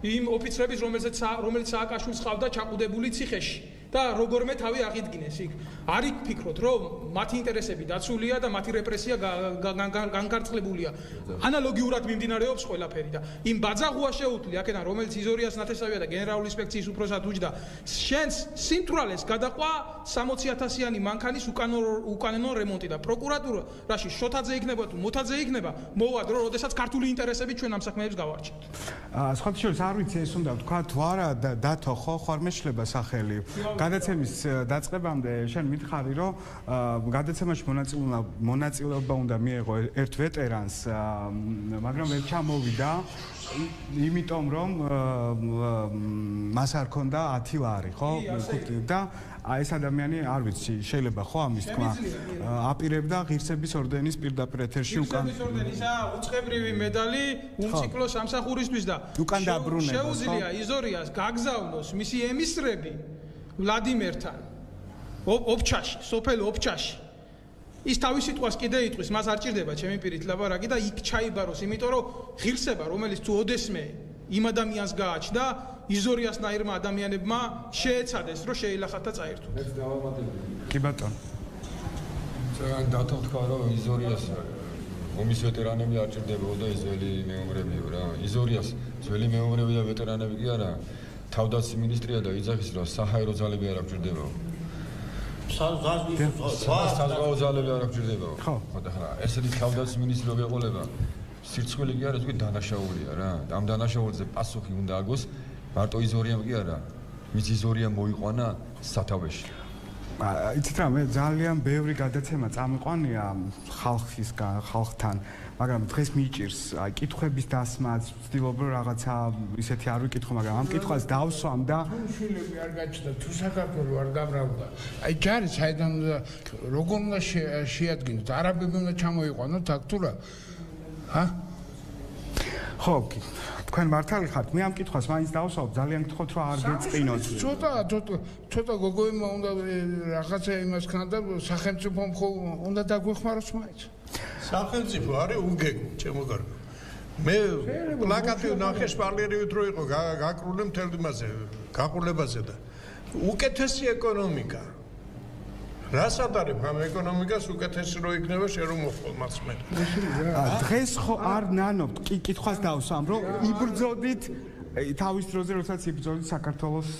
იმ ოფიცრების, რომელიც სააკაშვილს ყავდა ჩაყუდებული ციხეში. და როგორმე თავი აღიდგინეს იქ. არ იფიქროთ, რომ მათი ინტერესები დაცულია და მათი რეპრესია განკარწყლებულია. ანალოგიურად მიმდინარეობს ყველაფერი და იმ ბაძაღუა შეუძლია აქედან, რომელიც იზორიას ნათესავია და გენერალური ინსპექციის უფროსად უჯდა, შენს სიმთვრალეს გადაყვა 60,000-იანი მანქანის უკანონო რემონტი და პროკურატურაში შოთაძე იქნება თუ მოთაძე იქნება, მოვადრო, როდესაც ქართული ინტერესები ჩვენ ამ საქმეებს გავარჩევთ. სხვათა შორის არ ვიცი ეს უნდა ვთქვა თუ არა დათო ხო ხარ მეშლება სახელი. გადაცემის დაწყებამდე შენ მითხარი რომ გადაცემაში მონაწილეობა უნდა მიეღო ერთ ვეტერანს მაგრამ ვერ ჩამოვიდა იმიტომ რომ მას არ ქონდა 10 ლარი ხო და აი ეს ადამიანი არ ვიცი შეიძლება ხო ამის თქმა აპირებდა ღირსების ორდენის პირდაპირ ეთერში უკან ღირსების ორდენისა უწყებრივი медаლი უმციკლო სამსახურისთვის და უკან დაბრუნება შეუძლია იზორიას გაგზავნოს მისი ემისტრები ვლადიმერთან ოფჩაში სოფელ ოფჩაში ის თავის სიტყვას კიდე იტყვის მას არ ჭირდება ჩემი პირით ლაბარაკი და იქ ჩაიბაროს იმიტომ რომ ღირსება რომელიც თუ ოდესმე იმ ადამიანს გააჩნდა იზორიასნაირმა ადამიანებმა შეეცადეს რომ შეილახათ და წაერთვათ. მეც დავამატებდი. კი ბატონო. ძალიან დათოთქვა რომ იზორიას ომის ვეტერანები არ ჭირდებოდა და ძველი მეომრებიო რა. იზორიას ძველი მეომრები და ვეტერანები კი არა. თავდაცვის მინისტრია და იძახის რომ საჰაერო ძალები არ აღჭირდებოდა. საზღვაო ძალები არ აღჭირდებოდა. ხო, ხოდა ესეთი თავდაცვის მინისტრი რო ეყოლება სირცხვილი კი არა თქვი დანაშაულია რა. ამ დანაშაულზე პასუხი უნდა აგოს მარტო იზორიამ კი არა. მის იზორიამ მოიყვანა სათავეში. იცით რა მე ძალიან ბევრი გადაცემა წამიყვანია ხალხთან, მაგრამ დღეს მიჭირს აი კითხვების დასმაც, ვცდილობ რომ რაღაცა ისეთი არ ვიკითხო, მაგრამ ამ კითხვას დავსვამ და შვილები არ გაჩნდა, თუ საქართველოს არ გამრავდა. აი ჯარი საიდან როგორ უნდა შეადგინოთ? არაბები უნდა ჩამოიყვანოთ აქ თუ რა? ჰა? ხო, თქვენ მართალი ხართ? მე ამ კითხვას მაინც დავსვავ, ძალიან გთხოვთ რომ არ გეწყინოთ. ცოტა გოგოებმა უნდა რაღაცა იმას ქნა და სახელმწიფომ ხო უნდა დაგვეხმაროს მაინც. სახელმწიფო არის უგეგმო, ჩემო კარგო. მე პლაკატი ნახე სპარლერივით რო იყო გაკრული მთელ იმაზე, გაყურებაზე და უკეთესი ეკონომიკა. რასაც არის ამ ეკონომიკას უკეთესი რო იქნება შენ რომ მოხვალ მას მე. დღეს ხო არ ნანობთ, კითხვას დავსვამ, რომ იბრძოდით თავის დროზე როდესაც იბრძოდით საქართველოს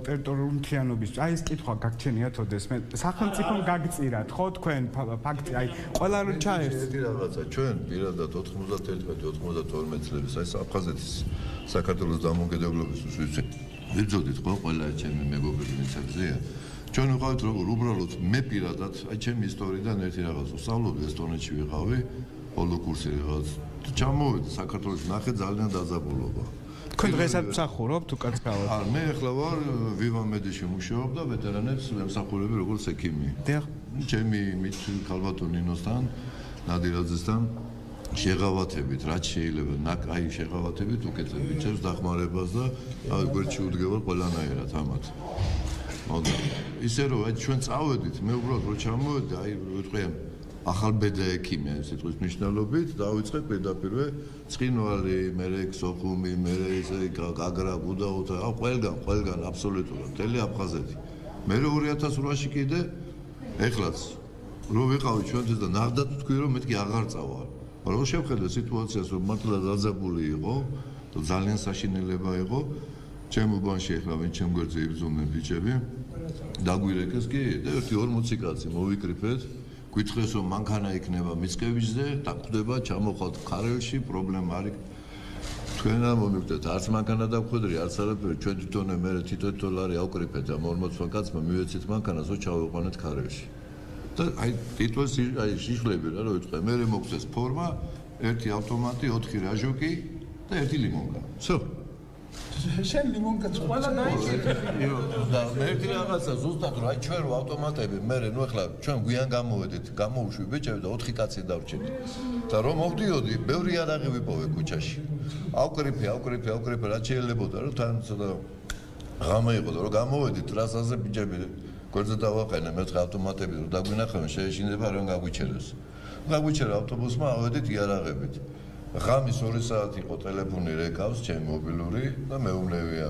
ტერიტორიული მთლიანობის. აი ეს კითხვა გაგჩენიათ ოდესმე. სახელმწიფომ გაგწირათ ხო თქვენ ფაქტი აი ყველა რო ჩაერთს. ერთი რაღაცა ჩვენ პირადად 91-92 წლების აი აფხაზეთის საქართველოს დამოუკიდებლობისთვის ვიბრძოდით ხო ყველა ჩემი მეგობრები მიცემზეა. ჩვენ ვიყავით როგორ უბრალოდ მე პირადად აი ჩემი ისტორიიდან ერთი რაღაც ვსწავლობდი ესტონეთში ვიყავი ბოლო კურსი რაღაც ჩამოვედი საქართველოს ნახე ძალიან დაძაბულობა თქვენ დღესაც მსახურობთ უკაცრავად მე ახლა ვარ ვივამედში მუშაობ და ვეტერანებს ვემსახურები როგორც ექიმი ჩემი მით ქალბატონ ნინოსთან ნადირაძესთან შეღავათებით რაც შეიძლება აი შეღავათებით უკეთებით ჩემს დახმარებას და აი გვერდში უდგება ყველანაირად ამათ მაგრამ ისე რომ აი ჩვენ წავედით მე უბრალოდ რო ჩამოვედი აი ვიტყვი ახალბედა ექიმი ამ სიტყვის მნიშვნელობით დავიწყე პირდაპირვე ცხინვალი მერე სოხუმი მერე ესე გაგრა გუდაუთა ყველგან აბსოლუტურად მთელი აფხაზეთი მე 2008-ში კიდე ეხლაც რო ვიყავი ჩვენთვის და ნახდათ თქვი რომ მეთქი აღარ წავალ მაგრამ შევხედე სიტუაციას რომ მართლა დაძაბული იყო ძალიან საშინელება იყო ჩემ უბანში ეხლა ვინ ჩემ გვერდზე იბრძოდნენ ბიჭები დაგვირეკეს კი და 1-40 კაცი მოვიკრიფეთ გითხრეს რომ მანქანა იქნება მიწკევიჩზე დაგვდება ჩამოხვალთ ქარელში პრობლემა არის თქვენ არ მომიხვდეთ არც მანქანა დაგვხვედრი არც არაფერი ჩვენ თვითონე მე $10 ავკრიფეთ ამ 40 კაცმა მივეცით მანქანას რომ ჩავიყვანეთ ქარელში და აი თითოეს აი შიშლები რა ვიტყვე მე მოგწეს ფორმა ერთი ავტომატი 4 რაჟოკი და ერთი ლიმონკა всё შენ ლიმონკაც ყველა დაიჭირე. და მე ერთი რაღაცა ზუსტად რომ აი ჩვენ რო ავტომატები მე ნუ ახლა ჩვენ გვიან გამოვედით, გამოუშვი ბიჭები და 4 კაცი დავრჩით. და რომ მოვდიოდი, ბევრი არაღი ვიპოვე ქუჩაში. ავკრიფე რაც შეიძლებოდა რომ თან ცოტა ღამე იყო და რომ გამოვედით ტრასაზე ბიჭები გვერდზე დავაყენე მეთხე ავტომატები რომ დაგვინახავენ შეეშინდება რომ გაგვიჩერეს. გაგვიჩერა ავტობუსმა ავედით იარაღებით. ღამის 2 საათი იყო ტელეფონი რეკავს ჩემი მობილური და მეუბნებია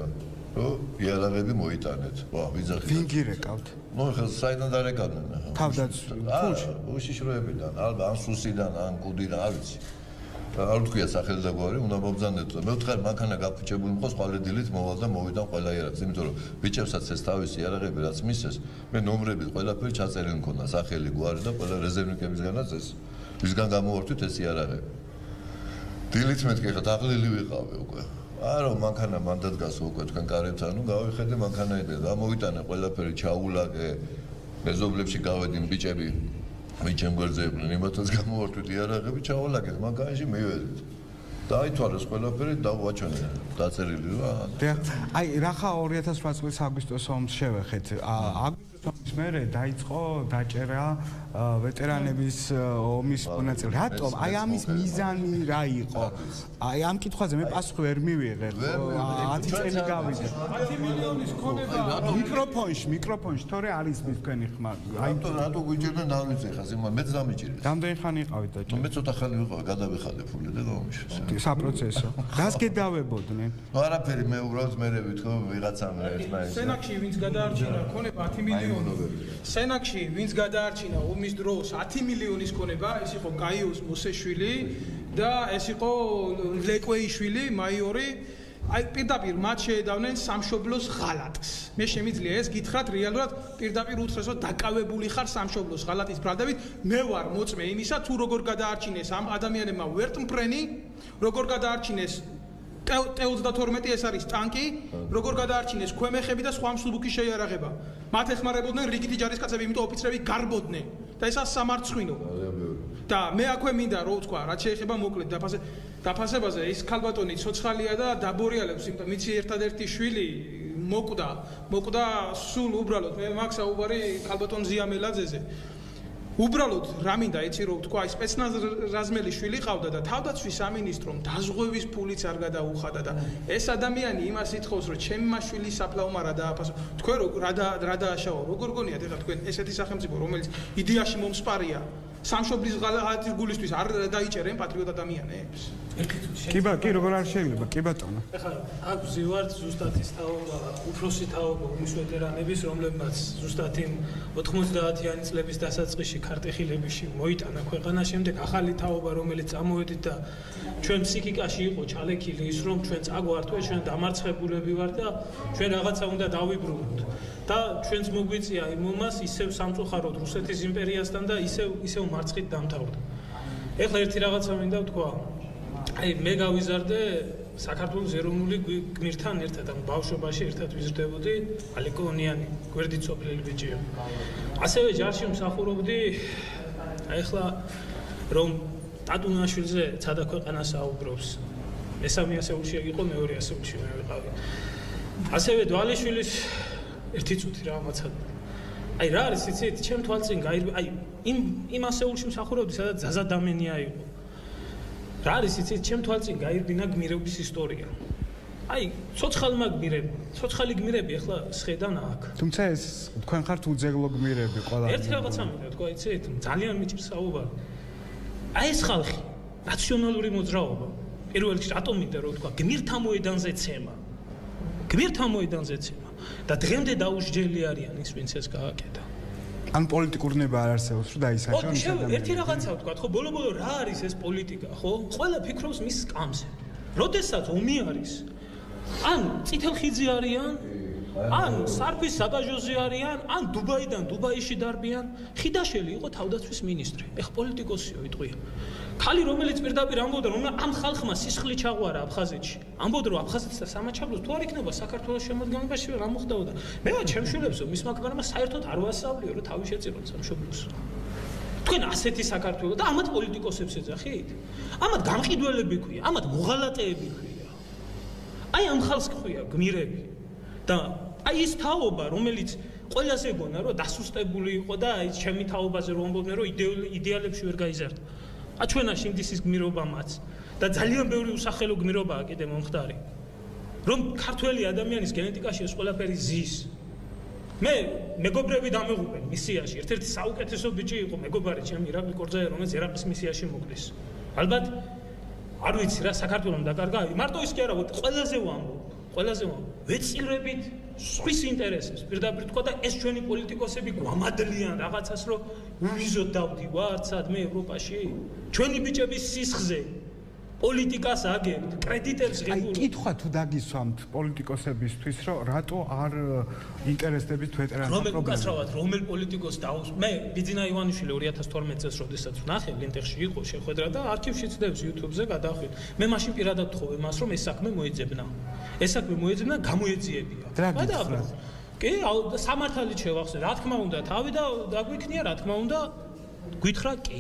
რომ იარაღები მოიტანეთ. ვა ვიძახი. ვინ გირეკავთ? ნუ ხა საიდან დარეკავდნენ ახლა? თავდაცვის. უშიშროებიდან, ალბათ ან სუსიდან, ან კუდიდან, არ ვიცი. არ ვთქვია სახელი და გვარი, უნდა მობრძანდეთ. მე ვთხარ მანქანა გაფუჭებული მყავს ყვალედილით მოვალ და მოვიდან ყველა იარაღს, იმიტომ რომ ბიჭებსაც ეს თავისი იარაღები რაც მისცეს, მე ნომრები ყველაფერი ჩაწერილი მქონდა, სახელი გვარი და ყველა რეზერვნიკებისგანაც ეს ვისგან გამოვართვით ეს იარაღები. დილით მეთქე ხა დაღლილი ვიყავი უკვე. არა, მანქანა მანდად გასო უკვე თქვენ კარებთან, ნუ გავიხედე მანქანაიდან და მოვიტანე ყველაფერი ჩაულაკე, მეზობლებში გავედინე ბიჭები, ვინ ჩემ გვერდზე იყვნენ, იმათაც გამოვართვით იარაღები, ჩაულაკეთ მანქანაში მივედით. დაითვალეს ყველაფერი და ვაჩვენე დაწერილი რა. აი, რახა 2008 წლის აგვისტოს ომს შევეხეთ. აგვისტოს ომის მერე დაიწყო დაჭერა ვეტერანების ომის მონაწილე. რატომ? აი ამის მიზანი რა იყო? აი ამ კითხვაზე მე პასუხი ვერ მივიღე. 10 წელი გავიდა. 10 მილიონის ქონება მიკროფონში თორე არის მის თქვენი ხმა. აი რატო გვიჭირდნენ არ ვიცი ხა ზემა მეც დამიჭირეს. რამდენი ხანი იყავით დაჭერა? მე ცოტა ხანი ვიყავ, გადავიხადე ფული და გამომიშვა. საპროცესო. რას გედავებოდნენ? არაფერი მე უბრალოდ მე ვითხო ვიღაცამ ერთმანეთს. სენაკში ვინც გადაარჩინა ქონება 10 მილიონი. სენაკში ვინც გადაარჩინა ომის დროს 10 მილიონის ქონება, ეს იყო გაიოს მოსეშვილი და ეს იყო ლეკვეიშვილი, მაიორი. აი პირდაპირ მათ შეედავნენ სამშობლოს ღალატს. მე შემიძლია ეს გითხრათ რეალურად პირდაპირ უთხრესო დაკავებული ხარ სამშობლოს ღალატის ბრალდებით. მე ვარ მოწმე იმისა, თუ როგორ გადაარჩინეს ამ ადამიანებმა ვერტმფრენი, როგორ გადაარჩინეს T-32 ეს არის ტანკი, როგორ გადაარჩინეს ქვემეხები და სხვა მსუბუქი შეიარაღება. მათ ეხმარებოდნენ რიგითი ჯარისკაცები, იმიტომ ოფიცრები გარბოდნენ და ესა სამარცხვინო. და მე აქვე მინდა რო ვთქვა, რაც შეეხება მოკლედ დაფასებაზე, ის ქალბატონი ცოცხალია და დაბორიალებს, იმიტომ მიცი ერთადერთი შვილი მოკვდა სულ უბრალოდ მე მაქვს საუბარი ქალბატონ ზიამელაძეზე. უბრალოდ რა მინდა იცი რო ვთქვა, აი სპეცნაზრაზმელი შვილი ყავდა და თავდაცვის სამინისტრომ დაზღვევის ფულიც არ გადაუხადა და ეს ადამიანი იმას ითხოვს, რომ ჩემი მაშვილი საფლავმა რა დააფასო. თქვენ რა დააშაო, როგორ გონიათ ეხლა თქვენ ესეთი სახელმწიფო, რომელიც იდეაში მომსპარია, სამშობლის ღალატის გულისთვის არ დაიჭერენ პატრიოტ ადამიანებს? კი, როგორ არ შეიძლება, კი ბატონო. ეხლა აქ ვზივართ ზუსტად ის თაობა, უფროსი თაობა ომის ვეტერანების, რომლებმაც ზუსტად იმ 90-იანი წლების დასაწყისში ქარტეხილებიში მოიტანა ქვეყანა, შემდეგ ახალი თაობა, რომელიც წამოვედით და ჩვენ ფსიქიკაში იყო ჩალექილი ის, რომ ჩვენ წაგვართვეთ, ჩვენ დამარცხებულები ვართ და ჩვენ რაღაცა უნდა დავიბრუნოთ. და ჩვენც მოგვიწია იმ ომას ისევ სამწუხაროდ რუსეთის იმპერიასთან და ისევ მარცხით დამთავრდა. ეხლა ერთი რაღაცა მინდა ვთქვა. აი მე გავიზარდე საქართველოს ეროვნული გმირთან ერთად, ანუ ბავშვობაში ერთად ვიზრდებოდი, ალეკონიანი, გვერდით სოფლელი ბიჭია. ასევე ჯარში მსახურობდი, აი ეხლა რომ ტატუნაშვილზე ცადა ქვეყანა საუბრობს. მესამე ასეულში იყო, მეორე ასეულში მე ვიყავი. ასევე დვალიშვილის ერთი წუთი რაღაცა. აი რა არის იცით, ჩემ თვალწინ აი იმ ასეულში მსახურობდი, სადაც ზაზა დამენია იყო. რა არის იცით, ჩემ თვალწინ გაირბინა გმირების ისტორია. აი, ცოცხალი გმირები ახლა სხედან აქ. თუმცა ეს თქვენ ხართ უძეგლო გმირები ყველა. ერთი რაღაცა მინდა თქვა, იცით, ძალიან მიჭირს საუბარი. აი ეს ხალხი, რაციონალური მოძრაობა. პირველ რიგში რატომ მინდა რომ თქვა, გმირთა მოედანზე ცემა. და დღემდე დაუსჯელი არიან ის, ვინც ეს გააკეთა. ან პოლიტიკური ნება არ არსებობს, რომ დაისაჯონ ის ადამიანი. ერთი რაღაცა ვთქვა, ხო, ბოლო რა არის ეს პოლიტიკა, ხო? ყველა ფიქრობს მის სკამზე. როდესაც ომი არის, ან წითელხიძე არიან, ან სარფის საბაჟოზე არიან, ან დუბაიდან დუბაიში დარბიან. ხიდაშელი იყო თავდაცვის მინისტრი. ეხ პოლიტიკოსიო იტყვია. ხალი რომელიც პირდაპირ ამბობდა რომ ამ ხალხმა სისხლი ჩაღვარა აფხაზეთში. ამბობდა რომ აფხაზეთის და სამაჩაბლოს თუ არ იქნება საქართველოს შემოდგენობაში რა მოხდებოდა. მე ჩემშვილებსო მისმა ქმარმა საერთოდ არ ვასწავლიო რომ თავი შეწირონ სამშობლოს. თქვენ ასეთი საქართველო და ამათ პოლიტიკოსებს ეძახით? ამათ გამყიდველები ქვია, ამათ მოღალატეები ქვია. აი ამ ხალხს ქვია გმირები. და აი ის თაობა რომელიც ყველაზე გონა რომ დასუსტებული იყო და აი ჩემი თაობაზე რომ ამბობდნენ რომ იდეალებში ვერ გაიზარდა. აჩვენა შინდის ის გმირობამაც და ძალიან ბევრი უსახელო გმირობაა კიდე მომხდარი. რომ ქართველი ადამიანის გენეტიკაში ეს ყველაფერი ზის. მე მეგობრები დამეღუპენ მისიაში. ერთ-ერთი საუკეთესო ბიჭი იყო მეგობარი ჩემი ირაკლი კორძაია, რომელიც ერაყის მისიაში მოკლეს. ალბათ არ ვიცი რა საქართველოს დაკარგა. მარტო ის კი არა, ყველაზე ვამბობ. ვეწირებით სხვის ინტერესებს. პირდაპირ თქვა და ეს ჩვენი პოლიტიკოსები გვამადლიან რაღაცას, რომ ვიზოთ დავდივართ სადმე ევროპაში. ჩვენი ბიჭების სისხლზე პოლიტიკას აგებთ, კრედიტებს აი ღებულობთ. კითხვა თუ დაგისვამთ პოლიტიკოსებისთვის, რომ რატო არ ინტერესდებით ვეტერანთა რომელ უკაცრავად რომელ პოლიტიკოს დაუს მე ბიძინა ივანიშვილი 2012 წელს როდესაც ვნახე ლენტეხში იყო შეხვედრა და არქივში ცდებს YouTube-ზე გადახვით მე მაშინ პირადად ვთხოვე მას რომ ეს საქმე მოეძებნა გამოეძიებია კი სამართალით შევახსენე რა თქმა უნდა თავი და დაგვიქნია რა თქმა უნდა გითხრა კი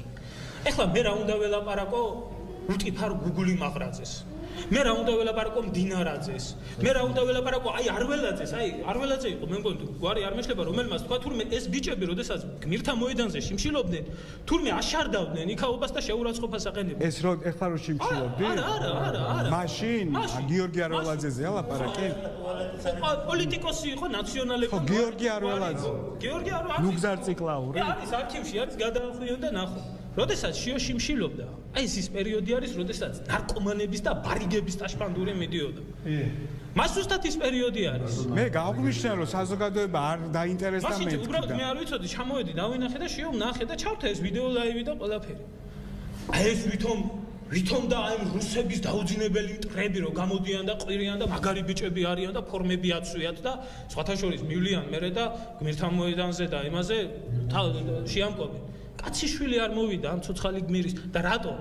ეხლა მე რა უნდა ველაპარაკო რუტიფარ გუგული მაღრაძეს მე რა უნდა ველაპარაკო მდინარაძეს მე რა უნდა ველაპარაკო არველაძე იყო მე მგონი გვარი არ მეშლება რომელმაც თქვა თურმე ეს ბიჭები როდესაც გმირთა მოედანზე შიმშილობდნენ თურმე აშარდავდნენ იქაობას და შეურაცხყოფას აყენებდნენ ეს რო ეხლა რო შიმშილობდი არა მაშინ გიორგი არველაძეზეა ლაპარაკი პოლიტიკოსი იყო ნაციონალები ხო გიორგი არველაძე ნუ გზარციკლაური არის არქივში არის გადაახვიონ და ნახო როდესაც შიოში მშილობდა აი ეს პერიოდი არის როდესაც ნარკომანების და ბარიგების ტაშპანდური მიდიოდა მას უბრალოდ ის პერიოდი არის მე გავგვიშნე რომ საზოგადოება არ დაინტერესდა მე მაშინ უბრალოდ მე არ ვიცოდი ჩამოვედი დავინახე და შიო ვნახე და ჩავთე ეს ვიდეო ლაივი და ყველაფერი აი ეს ვითომ და აი რუსების დაუძინებელი მტრები რომ გამოდიან და ყვირიან და მაგარი ბიჭები არიან და ფორმები აცვიათ და სხვათა შორის მივლიან მერე და გმირთა მოედანზე და იმაზე შეამკობენ კაციშვილი არ მოვიდა ამ ცოცხალი გმირის და რატო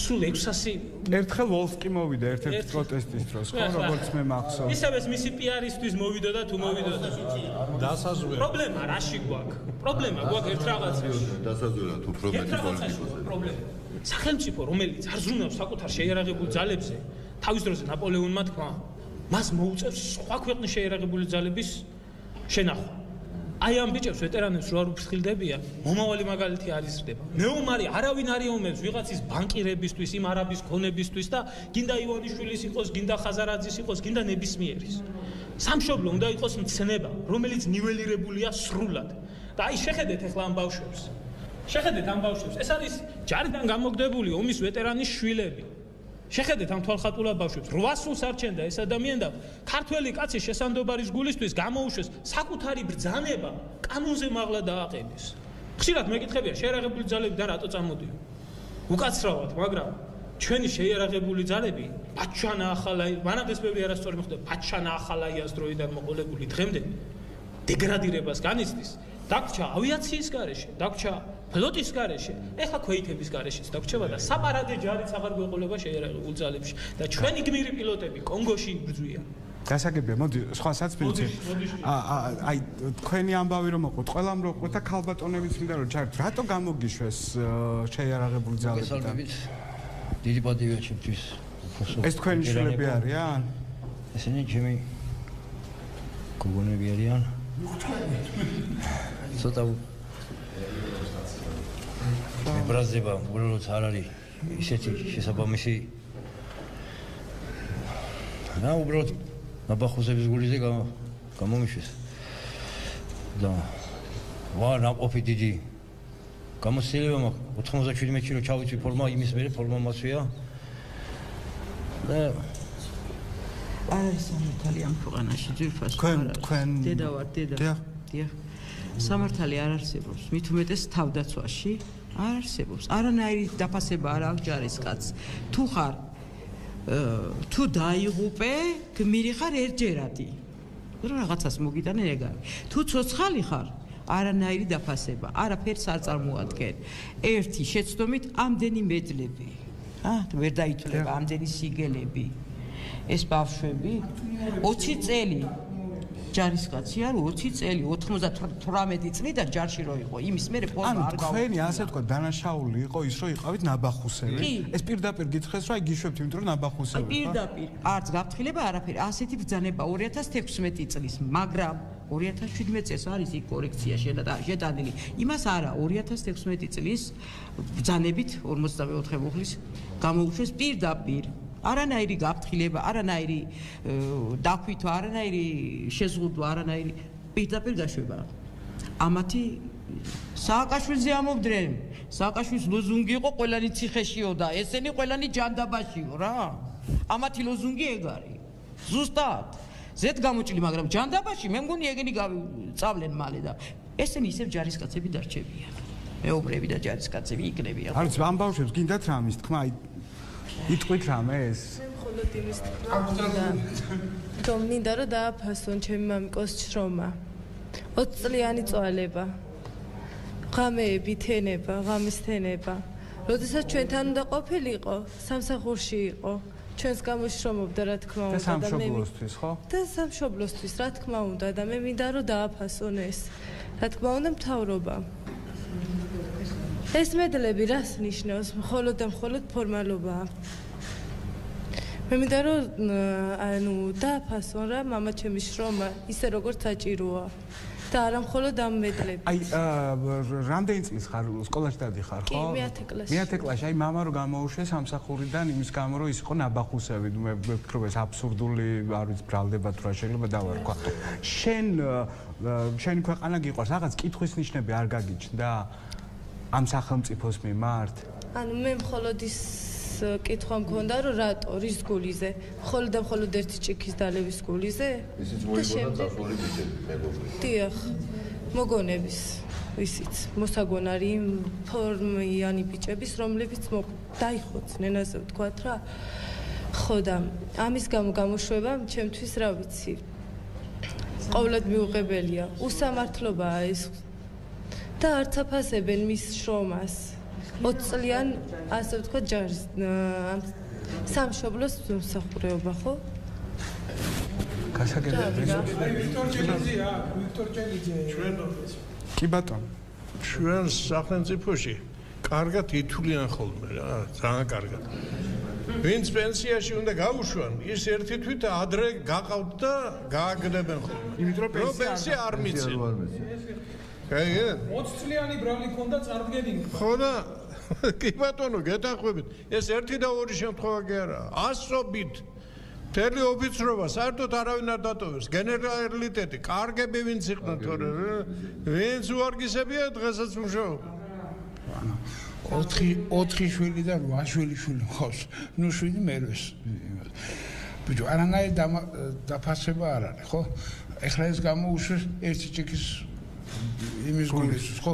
სულ 600 ერთხელ ვოლსკი მოვიდა ერთ-ერთი პროტესტის დროს ხო როგორც მე მახსოვს ისევ ეს მისი პიარისტვის მოვიდა და თუ მოვიდოდა დასაზვერად პრობლემა რაში გვაქვს პრობლემა გვაქვს ერთ რაღაცაში დასაზვერად უფრო მეტი პოლიტიკოსები პრობლემა სახელმწიფო რომელიც არ ზრუნავს საკუთარ შეიარაღებულ ძალებზე თავის დროზე ნაპოლეონმა თქვა მას მოუწევს სხვა ქვეყნის შეიარაღებული ძალების შენახვა აი ამ ბიჭებს ვეტერანებს რო არ უფრთხილდებიან მომავალი მაგალითი არ იზრდება მეომარი არავინ არ იომებს ვიღაცის ბანკირებისთვის იმ არაბის ქონებისთვის და გინდა ივანიშვილის იყოს გინდა ხაზარაძის იყოს გინდა ნებისმიერის სამშობლო უნდა იყოს მცნება რომელიც ნიველირებულია სრულად და აი შეხედეთ ახლა ამ ბავშვებს ეს არის ჯარიდან გამოგდებული ომის ვეტერანის შვილები შეხედეთ ამ თვალხატულა ბავშვებს 800-ს არჩენდა ეს ადამიანი და ქართველი კაცი შესანდობარის გულისთვის გამოუშვეს საკუთარი ბრძანება კანონზე მაღლა დააყენეს ხშირად მეკითხებია შეიარაღებული ძალები და რატო წამოდიან უკაცრავად მაგრამ ჩვენი შეიარაღებული ძალები პაჩანა ახალაი მანამდე არასწორი მოხდა პაჩანა ახალაიას დროიდან მოყოლებული დღემდე დეგრადირებას განიცდის დაგვრჩა ავიაციის გარეშე დაგვრჩა ფლოტის გარეშე, ეხლა ქვეითების გარეშეც დაგვრჩება და საპარადე ჯარიც აღარ გვეყოლება შეიარაღებულ ძალებში და ჩვენი გმირი პილოტები კონგოში იბრძვიან. დასაგებია, მოდი სხვა საცბილზე. აი თქვენი ამბავი რომ მოყოთ, ყველამ რო ყოთ და ქალბატონებიც მინდა რომ ჩართ, რატო გამოგიშვეს შეიარაღებული ძალებიდან? დიდი პატივია ჩემთვის. ეს თქვენი შვილები არიან? ესენი ჩემი გოგონები არიან. ცოტა ბრაზება უბრალოდ არ არის ისეთი შესაბამისი რა უბრალოდ ნაბახუზების გულიზე გამომიშვეს და ვარ ნაყოფი დიდი გამოსილება მაქვს 97 კილო ჩავიცვი ფორმა იმის მერე ფორმა მასვია და არის სამართალი ამ ქვეყანაში ძირფას თქვენ დედა ვარ დიახ სამართალი არ არსებობს მით უმეტეს თავდაცვაში არ არსებობს არანაირი დაფასება არ აქვს ჯარისკაცს თუ ხარ თუ დაიღუპე გმირი ხარ ერთჯერადი რაღაცას მოგიტანენ ეგ არის თუ ცოცხალი ხარ არანაირი დაფასება არაფერს არ წარმოადგენ ერთი შეცდომით ამდენი მედლები ვერ დაიწლება ამდენი სიგელები ეს ბავშვები 20 წელი ჯარისკაცი არ 20 წელი 98 წლიდან ჯარში რო იყო იმის მერე ფორმა არ გავა თქვენი ასე თქვა დანაშაული იყო ის რომ იყავით ნაბახუსები ეს პირდაპირ გითხრეს რომ აი გიშვებთ იმიტომ რომ ნაბახუსები პირდაპირ არც გაფრთხილება არაფერი ასეთი ბრძანება 2016 წლის მაგრამ 2017 წელს არის იქ კორექცია შეტანილი იმას არა 2016 წლის ბრძანებით 54 მუხლის გამოუშვეს პირდაპირ არანაირი გაფრთხილება, არანაირი დაქვითვა, არანაირი შეზღუდვა, არანაირი პირდაპირ გაშვება. ამათი სააკაშვილზე ამობდნენ. სააკაშვილის ლოზუნგი იყო ყველანი ციხეშიო და ესენი ყველანი ჯანდაბაშიო რა. ამათი ლოზუნგი ეგ არის. ზუსტად. ზედ გამოჭილი, მაგრამ ჯანდაბაში მე მგონი ეგენი წავლენ მალე და ესენი ისევ ჯარისკაცები დარჩებიან. მეუბრები და ჯარისკაცები იქნებიან. არის ამ ბავშვებს გინდათ რამის თქმა, აი იტყვით რამე ეს? მე მხოლოდ იმის რომ მინდა რომ დააფასონ ჩემი მამიკოს შრომა 20 წლიანი წვალება ღამეები თენება ღამის თენება როდესაც ჩვენთან უნდა ყოფილიყო სამსახურში იყო ჩვენს გამოშრომობდა რა თქმა უნდა და სამშობლოსთვის ხო? და სამშობლოსთვის რა თქმა უნდა და მე მინდა რომ დააფასონ ეს რა თქმა უნდა მთავრობამ ეს მედლები რას ნიშნავს? მხოლოდ და მხოლოდ ფორმალობაა. მე მინდა რომ ანუ დააფასონ რა მამა ჩემის შრომა ისე როგორც საჭიროა და არა მხოლოდ ამ მედლები. აი რამდენი წლის ხარ სკოლაში დადიხარ ხო? კი, მე-10 კლასში. მე-10 კლასში. აი მამა რო გამოუშვეს სამსახურიდან იმის გამო რომ ის იყო ნაბახუსები. მე ვფიქრობ ეს აბსურდული არ ვიცი ბრალდება თუ რა შეიძლება დავარქვა. შენი ქვეყანა გიყვარს რაღაც კითხვის ნიშნები არ გაგიჩნდა? ამ სახელმწიფოს მიმართ? ანუ მე მხოლოდ ის კითხვა მქონდა რომ რატო რის გულიზე? მხოლოდ და მხოლოდ ერთი ჭიქის დალევის გულიზე? ისიც მოიგონა წასული ბიჭები მეგობრი. დიახ, მოგონების ისიც მოსაგონარი ფორმიანი ბიჭების რომლებიც დაიხოცნენ ასე ვთქვათ რა. ხო და ამის გამო გამოშვება ჩემთვის რა ვიცი. ყოველად მიუღებელია. უსამართლობაა ეს და არც აფასებენ მის შრომას 20 წლიან ასე ვთქვათ ჯარის სამშობლოს მსახურეობა ხო? ვიქტორ ჭელიძე კი ბატონო ჩვენ სახელმწიფოში კარგად ითვლიან ხოლმე რა ძალიან კარგად ვინც პენსიაში უნდა გაუშვან ის ერთი თვით ადრე გაყავთ და გააგდებენ ხოლმე იმიტომ რომ პენსია არ მიცენ 20 წლიანი ბრალი ქონდა წარდგენილი. ხო და კი ბატონო, გეთანხმებით. ეს ერთი და ორი შემთხვევა კი არა. ასობით მთელი ოფიცრობა საერთოდ არავინ არ დატოვებს. გენერალიტეტი, კარგები ვინც იყვნენ თორე, ვინც უარგისებია დღესაც მუშაობენ. 4 შვილი და 8 შვილი ხავს. ნუ 7 მერვეს. ბიჭო, არანაირი დაფასება არ არის, ხო? ეხლა ეს გამოუშვეს ერთი ჭიქის იმის გულისთვის, ხო?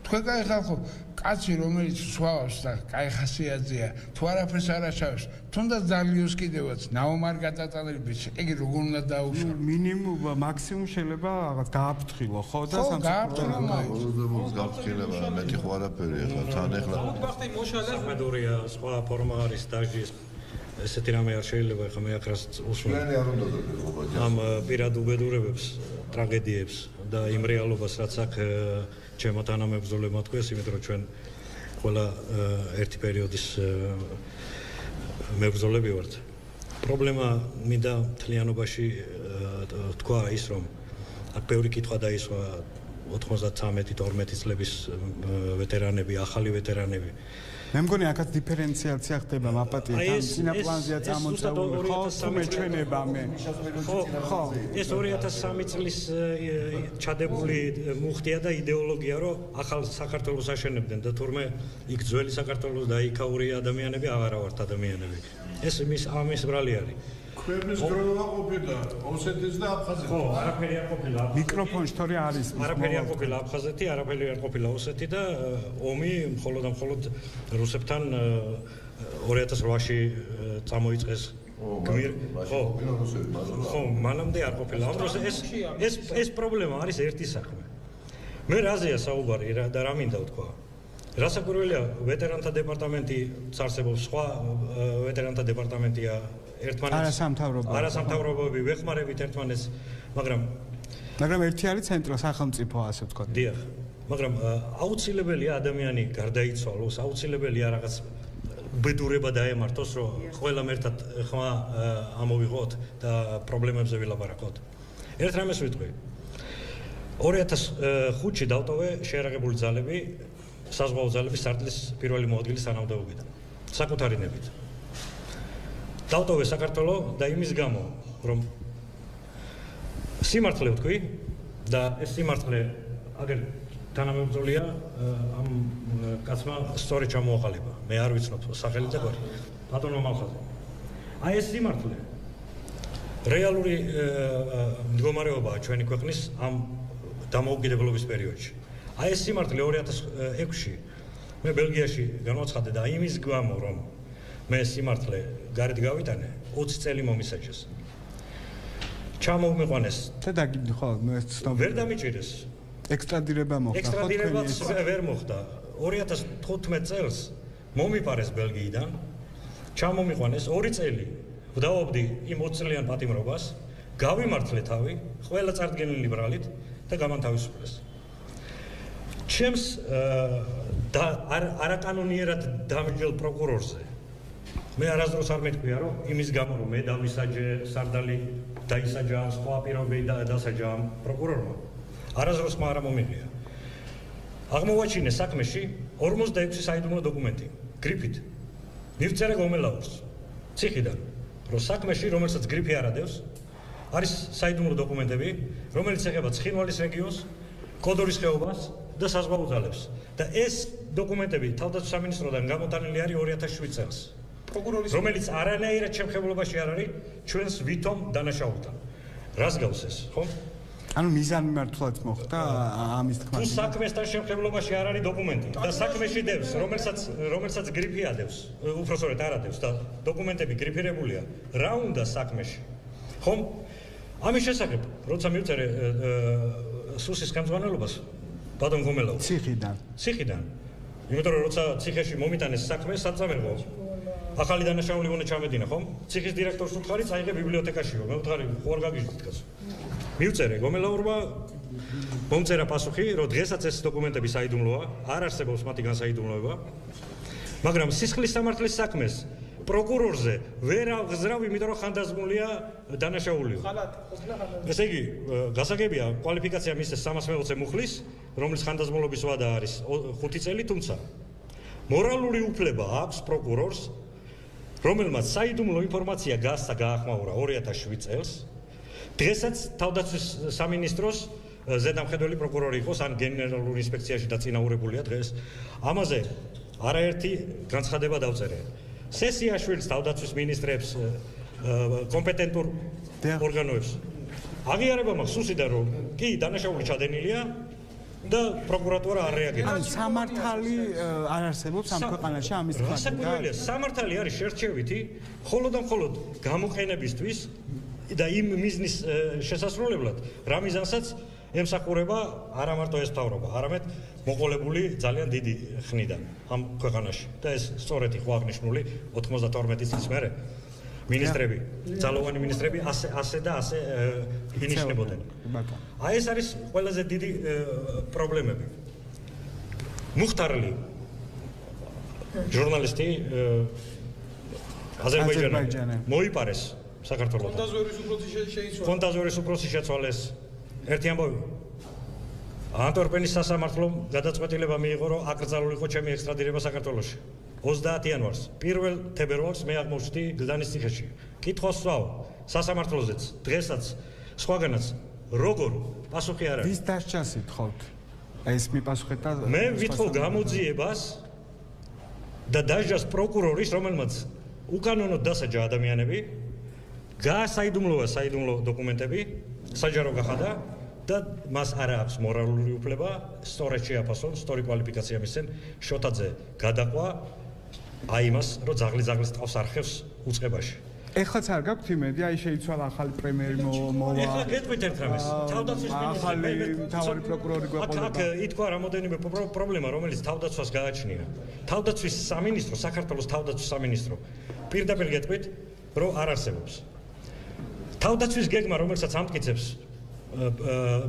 თქვენ კაი ხალხო, კაცი რომელიც სვავს და კაი ხასიათზეა, თუ არაფერს არ აჩავებს, თუნდაც ძალიოს კიდევაც ნაომარ გადატანებით, იგი როგორ უნდა დაუშვა? მინიმუმ მაქსიმუმ შეიძლება რაღაც გააფრთხილო, ხო და სამსახურს გააფრთხილება, მეტი ხო არაფერი ახლა თან ახლა. ვახტი მოშალა მედორია, სხვა ფორმა არის სტაჟის ესეთი რამე არ შეიძლება ახლა მე აკრას უსვენ. ამ პირად უბედურებებს, ტრაგედიებს და იმ რეალობას რაც აქ ჩემო თანამებრძოლებმა თქვეს, იმიტომ რომ ჩვენ ყველა ერთი პერიოდის მებრძოლები ვართ. პრობლემა მინდა მთლიანობაში თქვა ის, რომ აქ ბევრი კითხვა დაისვა 93-12 წლების ვეტერანები, ახალი ვეტერანები. მე მგონი აქაც დიფერენციაცია ხდება მაპატიებთან, წინა პლანზეა წამოწეული, ხო? თუ მეჩვენება მე. ხო. ეს 2003 წლის ჩადებული მუხტია და იდეოლოგია, რომ ახალ საქართველოს აშენებდნენ და თურმე იქ ძველი საქართველოს და იქაური ადამიანები აღარა ვართ ადამიანები. ეს ამის ბრალი არის. ქვეყნის გროვა ყოფილა ოსეთის და აფხაზეთი. ხო, არაფერი არ ყოფილა. მიკროფონში თორე არის. არაფერი არ ყოფილა აფხაზეთი, არაფერი არ ყოფილა ოსეთი და ომი მხოლოდ რუსებთან 2008-ში წამოიწყეს. ხო, მანამდე არ ყოფილა. ამ დროს ეს პრობლემა არის ერთი საქმე. მე რაზეა საუბარი და რა მინდა ვთქვა? რასაკვირველია, ვეტერანთა დეპარტამენტი წარსებობს, სხვა ვეტერანთა დეპარტამენტია ერთმანეთს არასამთავრობოები ვეხმარებით ერთმანეთს, მაგრამ ერთი არის ცენტრალ სახელმწიფო ასე ვთქვათ. დიახ, მაგრამ აუცილებელია ადამიანი გარდაიცვალოს, აუცილებელია რაღაც ბედურება დაემართოს, რომ ყველამ ერთად ხმა ამოვიღოთ და პრობლემებზე ვილაპარაკოთ. ერთ რამეს ვიტყვი. 2005-ში დავტოვე შეერაღებული ძალები, საზღვაო ძალები სარდლის პირველი მოადგილის თანამდებობიდან. საკუთარი ნებით. დავტოვე საქართველო და იმის გამო, რომ სიმართლე ვთქვი და ეს სიმართლე აგერ თანამებრძოლია ამ კაცმა სწორი ჩამოაყალიბა. მე არ ვიცნობ სახელი და გვარი. ბატონო მალხაზი. აი ეს სიმართლე რეალური მდგომარეობაა ჩვენი ქვეყნის ამ დამოუკიდებლობის პერიოდში. აი ეს სიმართლე 2006-ში მე ბელგიაში განვაცხადე და იმის გამო, რომ მე სიმართლე გარეთ გავიტანე 20 წელი მომისაჯეს. ჩამომიყვანეს. და დაგიგდი ხო მე ცნობ ვერ დამიჭირეს. ექსტრადირება მოხდა. ექსტრადირებაც ვერ მოხდა. 2015 წელს მომიპარეს ბელგიიდან. ჩამომიყვანეს 2 წელი. ვდაობდი იმ 20 წლიან პატიმრობას. გავიმართლე თავი, ყველა წარდგენილი ბრალით და გამანთავისუფლეს. ჩემს არაკანონიერად დამჯელ პროკურორზე მე არასდროს არ მეთქვია, რომ იმის გამო რომ მე დავისაჯე, სარდალი დაისაჯა, სხვა პირობები დასაჯა პროკურორმა. არასდროს არ მომიღია. აღმოვაჩინე საქმეში 46 საიდუმლო დოკუმენტი, გრიფით. მივწერე გომელაურს ციხიდან, რომ საქმეში, რომელსაც გრიფი არ ადევს, არის საიდუმლო დოკუმენტები, რომელიც ეხება ცხინვალის რეგიონს, კოდორის ხეობას და საზღვაო ძალებს. და ეს დოკუმენტები თავდაცვის სამინისტროდან გამოტანილი არის 2007 წელს. რომელიც არანაირად შემხებლობაში არ არის ჩვენს ვითომ დანაშაულთან. რას გავს ეს, ხო? ანუ მიზანმიმართულად მოხდა ამის თქმა. თუ საქმესთან შემხებლობაში არ არის დოკუმენტი და საქმეში დევს, რომელსაც გრიფი ადევს, უпроსორეთ არ ადევს და დოკუმენტები გრიფირებულია, რა უნდა საქმეში? ხომ? ამის შესახებ, როცა მივწერე სუსის ხელმძღვანელობას, ბატონ გომელაურს. ციხიდან. იმიტომ რომ როცა ციხეში მომიტანეს საქმე, საწამერღო. ახალი დანაშაული უნდა ჩამედინა, ხომ? ციხის დირექტორს უთხარი, წაიღე ბიბლიოთეკაშიო. მე ვუთხარი, ხო არ გაგიჟდით კაცო. მივწერე გომელაურმა, მომწერა პასუხი, რომ დღესაც ეს დოკუმენტები საიდუმლოა, არ არსებობს მათი განსაიდუმლოება. მაგრამ სისხლის სამართლის საქმეს პროკურორზე ვერ აღზრავ, იმიტომ რომ ხანდაზმულია დანაშაულიო. ესე იგი, გასაგებია, კვალიფიკაცია მისცეს 320 მუხლის, რომლის ხანდაზმულობის ვადა არის 5 წელი, თუმცა მორალური უფლება აქვს პროკურორს, რომელმაც საიდუმლო ინფორმაცია გასცა გაახმაურა 2007 წელს, დღესაც თავდაცვის სამინისტროს ზედამხედველი პროკურორი იყოს, ან გენერალური ინსპექციაში დაწინაურებულია დღეს. ამაზე არაერთი განცხადება დავწერე. სესიაშვილის თავდაცვის მინისტრებს, კომპეტენტურ ორგანოებს. აღიარება მაქვს სუსიდან, რომ კი დანაშაული ჩადენილია და პროკურატურა არ რეაგირებს. ანუ სამართალი არ არსებობს ამ ქვეყანაში ამის თქმა. გასაკვირველია, სამართალი არის შერჩევითი, მხოლოდ და მხოლოდ გამოყენებისთვის და იმ მიზნის შესასრულებლად, რა მიზანსაც ემსახურება არა მარტო ეს მთავრობა, არამედ მოყოლებული ძალიან დიდი ხნიდან ამ ქვეყანაში. და ეს სწორედ იყო აღნიშნული 92 წლის მერე მინისტრები, ძალოვანი მინისტრები ასე და ასე ინიშნებოდნენ. აი ეს არის ყველაზე დიდი პრობლემები. მუხტარლი ჟურნალისტი აზერბაიჯანელი მოიპარეს საქართველოს. ფონტაზვერის უფროსი შეცვალეს. ერთი ამბავი. ანტვერპენის სასამართლომ გადაწყვეტილება მიიღო, რომ აკრძალულიყო ჩემი ექსტრადირება საქართველოში. 30 იანვარს, 1 თებერვალს მე აღმოჩნდი გლდანის ციხეში. კითხვას ვსვავ სასამართლოზეც, დღესაც, სხვაგანაც, როგორ პასუხი არ არის. ვის დასჯას ითხოვთ? ეს მიპასუხეთ და მე ვითხოვ გამოძიებას და დასჯას პროკურორის, რომელმაც უკანონოდ დასაჯა ადამიანები, გაასაიდუმლოა საიდუმლო დოკუმენტები, საჯარო გახადა და მას არ აქვს მორალური უფლება სწორად შეაფასონ, სწორი კვალიფიკაცია მისცენ, შოთაძე გადაყვა აი იმას, რომ ზაღლის ტყავს არხევს უწყებაში. ეხლაც არ გაქვთ იმედი, აი შეიცვალა ახალი პრემიერი მოვა. ეხლა გეტყვით ერთ რამეს. თავდაცვის ახალი მთავარი პროკურორი გვეყოლება. აქ ითქვა რამოდენიმე პრობლემა, რომელიც თავდაცვას გააჩნია. თავდაცვის სამინისტრო, საქართველოს თავდაცვის სამინისტრო პირდაპირ გეტყვით, რომ არ არსებობს. თავდაცვის გეგმა, რომელსაც ამტკიცებს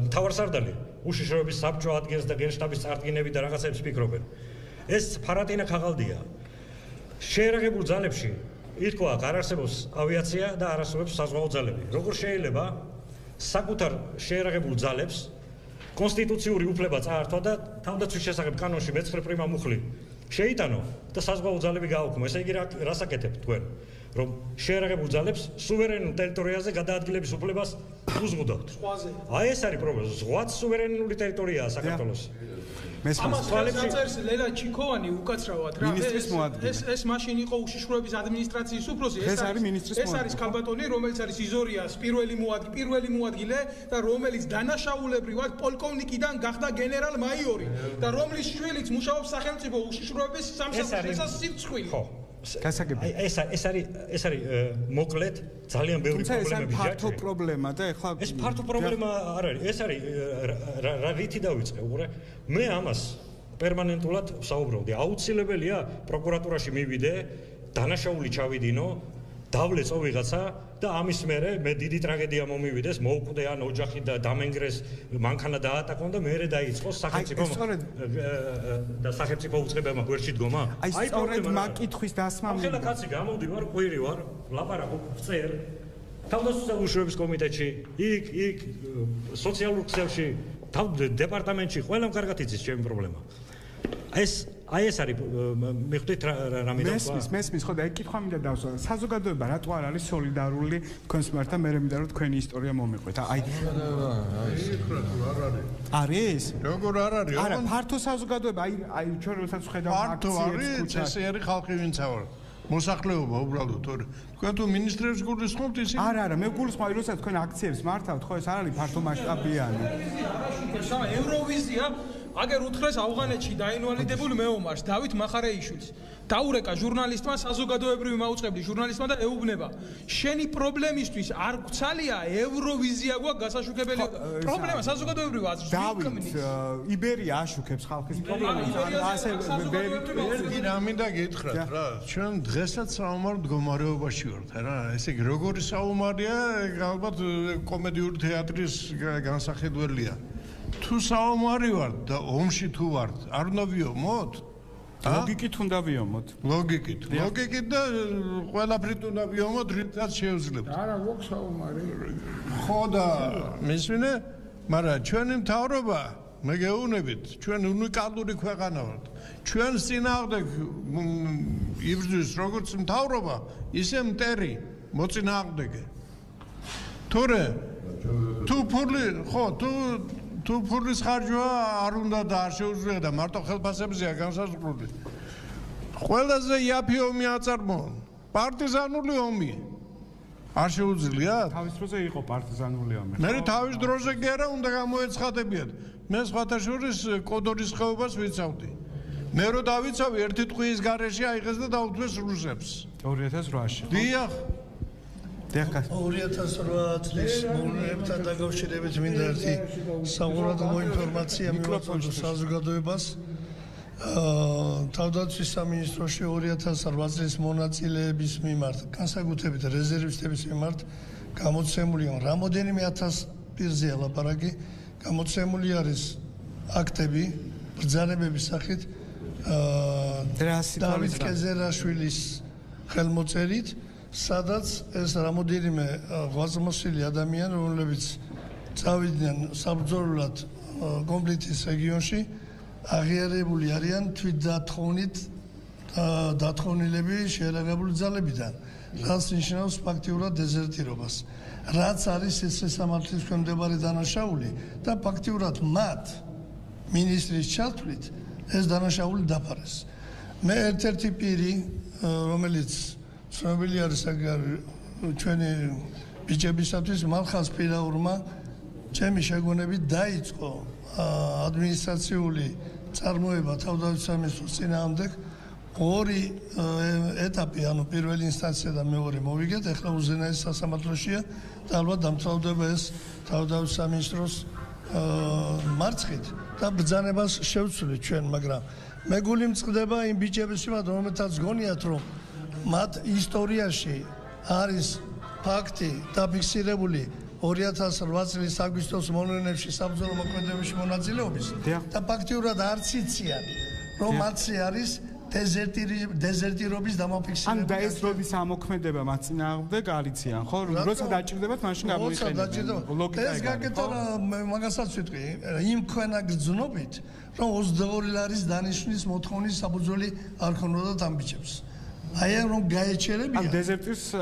მთავარსარდალი, უშიშროების საბჭო ადგენს და გენშტაბის წარდგინები და რაღაცებს ფიქრობენ. ეს ფარატინა ქაღალდია. შეერაღებულ ძალებში ითქვა, არ არსებობს ავიაცია და არ არსებობს საზღვაო ძალები. როგორ შეიძლება საკუთარ შეერაღებულ ძალებს კონსტიტუციური უფლება წაართვა და თავდაცვის შესახებ კანონში მე-9 პრიმა მუხლი შეიტანო და საზღვაო ძალები გააუქმო. ესე იგი რას აკეთებთ თქვენ? რომ შეერაღებულ ძალებს სუვერენულ ტერიტორიაზე გადაადგილების უფლებას უზღუდავთ. აი ეს არის პრობლემა. ზღვაც სუვერენული ტერიტორიაა საქართველოს. ამას დაწერს ლელა ჩიქოვანი უკაცრავად რა. ეს მაშინ იყო უშიშროების ადმინისტრაციის უფროსი. ეს არის ქალბატონი, რომელიც არის იზორიას პირველი მოადგილე და რომელიც დანაშაულებრივად პოლკოვნიკიდან გახდა გენერალ-მაიორი და რომლის შვილიც მუშაობს სახელმწიფო უშიშროების სამსახურში. ეს სიცხვილი. ეს არის მოკლედ ძალიან ბევრი პრობლემები ფართო პრობლემა და ეხლა ეს ფართო პრობლემა არ არის ეს არის რა რითი დავიწყე უყურე მე ამას პერმანენტულად ვსაუბრობდი აუცილებელია პროკურატურაში მივიდე დანაშაული ჩავიდინო დავლეწო ვიღაცა და ამის მერე მე დიდი ტრაგედია მომივიდეს მოუკვდე ან ოჯახი და დამენგრეს მანქანა დაატაკონ და მერე დაიწყოს სახელმწიფო და სახელმწიფო უწყებებმა გვერდში დგომა აი სწორედ მაგკითხვის დასმა ახლა კაცი გამოდი ვარ ყვირი ვარ ლაპარაკობ წერ თავდაცვის უშუალობის კომიტეტში იქ სოციალურ ქსელში დეპარტამენტში ყველამ კარგად იცის ჩემი პრობლემა ეს არის მიხდით რამე და მესმის ხო და ეგ კითხვა მინდა დავსვა საზოგადოება რატო არ არის სოლიდარული თქვენს მიმართ მე მინდა რომ თქვენი ისტორია მომიყვეთ აი არის როგორ არ არის არა ფართო საზოგადოება აი ჩვენ როდესაც ხედავთ ფართო არის ესე არის ხალხი ვინც ავარ მოსახლეობა უბრალოდ თორე თქვენ თუ მინისტრებს გულისხმობთ ისინი არა მე გულისხმობ როდესაც თქვენ აქციებს მართავთ ხო ეს არ არის ფართო მასშტაბიანი ევროვიზია აგერ უთხრეს ავღანეთში დაინვალიდებული მეომარს დავით მახარეიშვილს დაურეკა ჟურნალისტმა საზოგადოებრივი მაუწყებლის ჟურნალისტმა და ეუბნება შენი პრობლემისთვის არ გცალია ევროვიზია გვაქვს გასაშუქებელი პრობლემა საზოგადოებრივი აზრს დავით იბერია აშუქებს ხალხის პრობლემას ასე ერთი რა მინდა გითხრათ რა ჩვენ დღესაც საომარ მდგომარეობაში ვართ რა ესე იგი როგორი საომარია ალბათ კომედიური თეატრის განსახედველია თუ საომარი ვართ და ომში თუ ვართ არ უნდა ვიომოთ ლოგიკით უნდა ვიომოთ ლოგიკით და ყველაფრით უნდა ვიომოთ რითაც შევძლებთ არა გვაქვს საომარი ხო და მისმინე მაგრამ ჩვენი მთავრობა მე გეუბნებით ჩვენ უნიკალური ქვეყანა ვართ ჩვენ წინააღმდეგ იბრძვის როგორც მთავრობა ისე მტერი მოწინააღმდეგე თორე თუ ფული ხო თუ ფულის ხარჯვა არ უნდა და არ შეუძლია და მარტო ხელფასებზეა განსაზღვრული. ყველაზე იაფი ომი აწარმოონ. პარტიზანული ომი. არ შეუძლია? თავის დროზე იყო პარტიზანული ომი. მე თავის დროზე კი არა უნდა გამოეცხადებიათ. მე სხვათა შორის კოდორის ხეობას ვიცავდი. მე რო დავიცავი ერთი ტყუის გარეშე აიღეს და დაუთმეს რუსებს. 2008-ში. დიახ. 2008 წლის მოვლენებთან დაკავშირებით მინდა ერთი საყურადღებო ინფორმაცია მივაწოდო საზოგადოებას. თავდაცვის სამინისტროში 2008 წლის მონაწილეების მიმართ, განსაკუთრებით რეზერვისტების მიმართ გამოცემული რამოდენიმე 1000 პირზეა ლაპარაკი, გამოცემული არის აქტები ბრძანებების სახით დავით კეზერაშვილის ხელმოწერით, სადაც ეს რამოდენიმე ღვაწლმოსილი ადამიანი, რომლებიც წავიდნენ საბრძოლველად კონფლიქტის რეგიონში, აღიარებული არიან თვითდათხოვნით დათხოვნილები შეერაგებული ძალებიდან, რაც ნიშნავს ფაქტიურად დეზერტირებას. რაც არის ეს სასამართლოს მიმდებარე დანაშაული და ფაქტიურად მათ მინისტრის ჩათვლით ეს დანაშაული დაფარეს. მე ერთ-ერთი პირი, რომელიც ცნობილი არის ჩვენი ბიჭებისათვის, მალხაზ პირაურმა ჩემი შეგონებით დაიწყო ადმინისტრაციული წარმოება თავდაცვის სამინისტროს წინააღმდეგ. ორი ეტაპი, ანუ პირველი ინსტანცია და მეორე მოვიგეთ, ახლა უზენაეს სასამართლოშია და ალბათ დამთავრდება ეს თავდაცვის სამინისტროს მარცხით და ბრძანებას შევცვლით ჩვენ, მაგრამ მე გული მწყდება იმ ბიჭების მიმართ, რომელთაც გონიათ, რომ მათ ისტორიაში არის ფაქტი დაფიქსირებული 2008 წლის აგვისტოს მოვლენებში საბრძოლო მოქმედებებში მონაწილეობის და ფაქტიურად არც იციან, რომ მათზე არის დეზერტირობის დამაფიქსირებული. ან და ეს როდის ამოქმედება მათ წინააღმდეგ არიციან, ხო? როცა დაჭირდებათ, მაშინ გამოიყენებენ. ლოგიკა ეს გაკეთდა, მაგასაც ვიტყვი, იმ ქვენა გრძნობით, რომ 22 ლარის დანიშვნის მოთხოვნის საბრძოლი არ ქონოდათ ამ ბიჭებს. აი რომ გაეჩერებია. ან დეზერტირს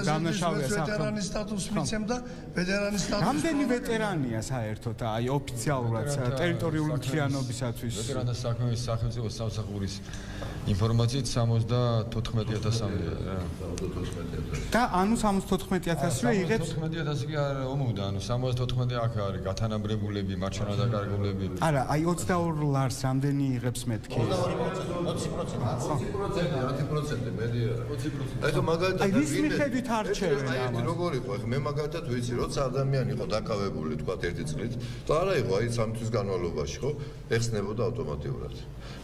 დამნაშავეა ვეტერანის სტატუსს მიცემდა, ვეტერანის სტატუსი. რამდენი ვეტერანია საერთოდ, აი ოფიციალურად ტერიტორიული მთლიანობისათვის? ვეტერანთა საქმის სახელმწიფო სამსახურის ინფორმაციით 74000-მდე რა. და ანუ 74000-ზე იღებს 74000 კი არ ომოვდა, ანუ 74 აქ არის გათანაბრებულები, მათ შენადაკარგულები. არა, აი 22 ლარს რამდენი იღებს მეთქი? 20%. 10% მედია. 20%. აი მაგალითად აი ვის მიხედვით არჩევენ ამას? როგორ იყო? მე მაგალითად ვიცი, როცა ადამიანი იყო დაკავებული თქვა ერთი წლით, და არა იყო აი 3 თვის განმავლობაში, ხო? ეხსნებოდა ავტომატურად.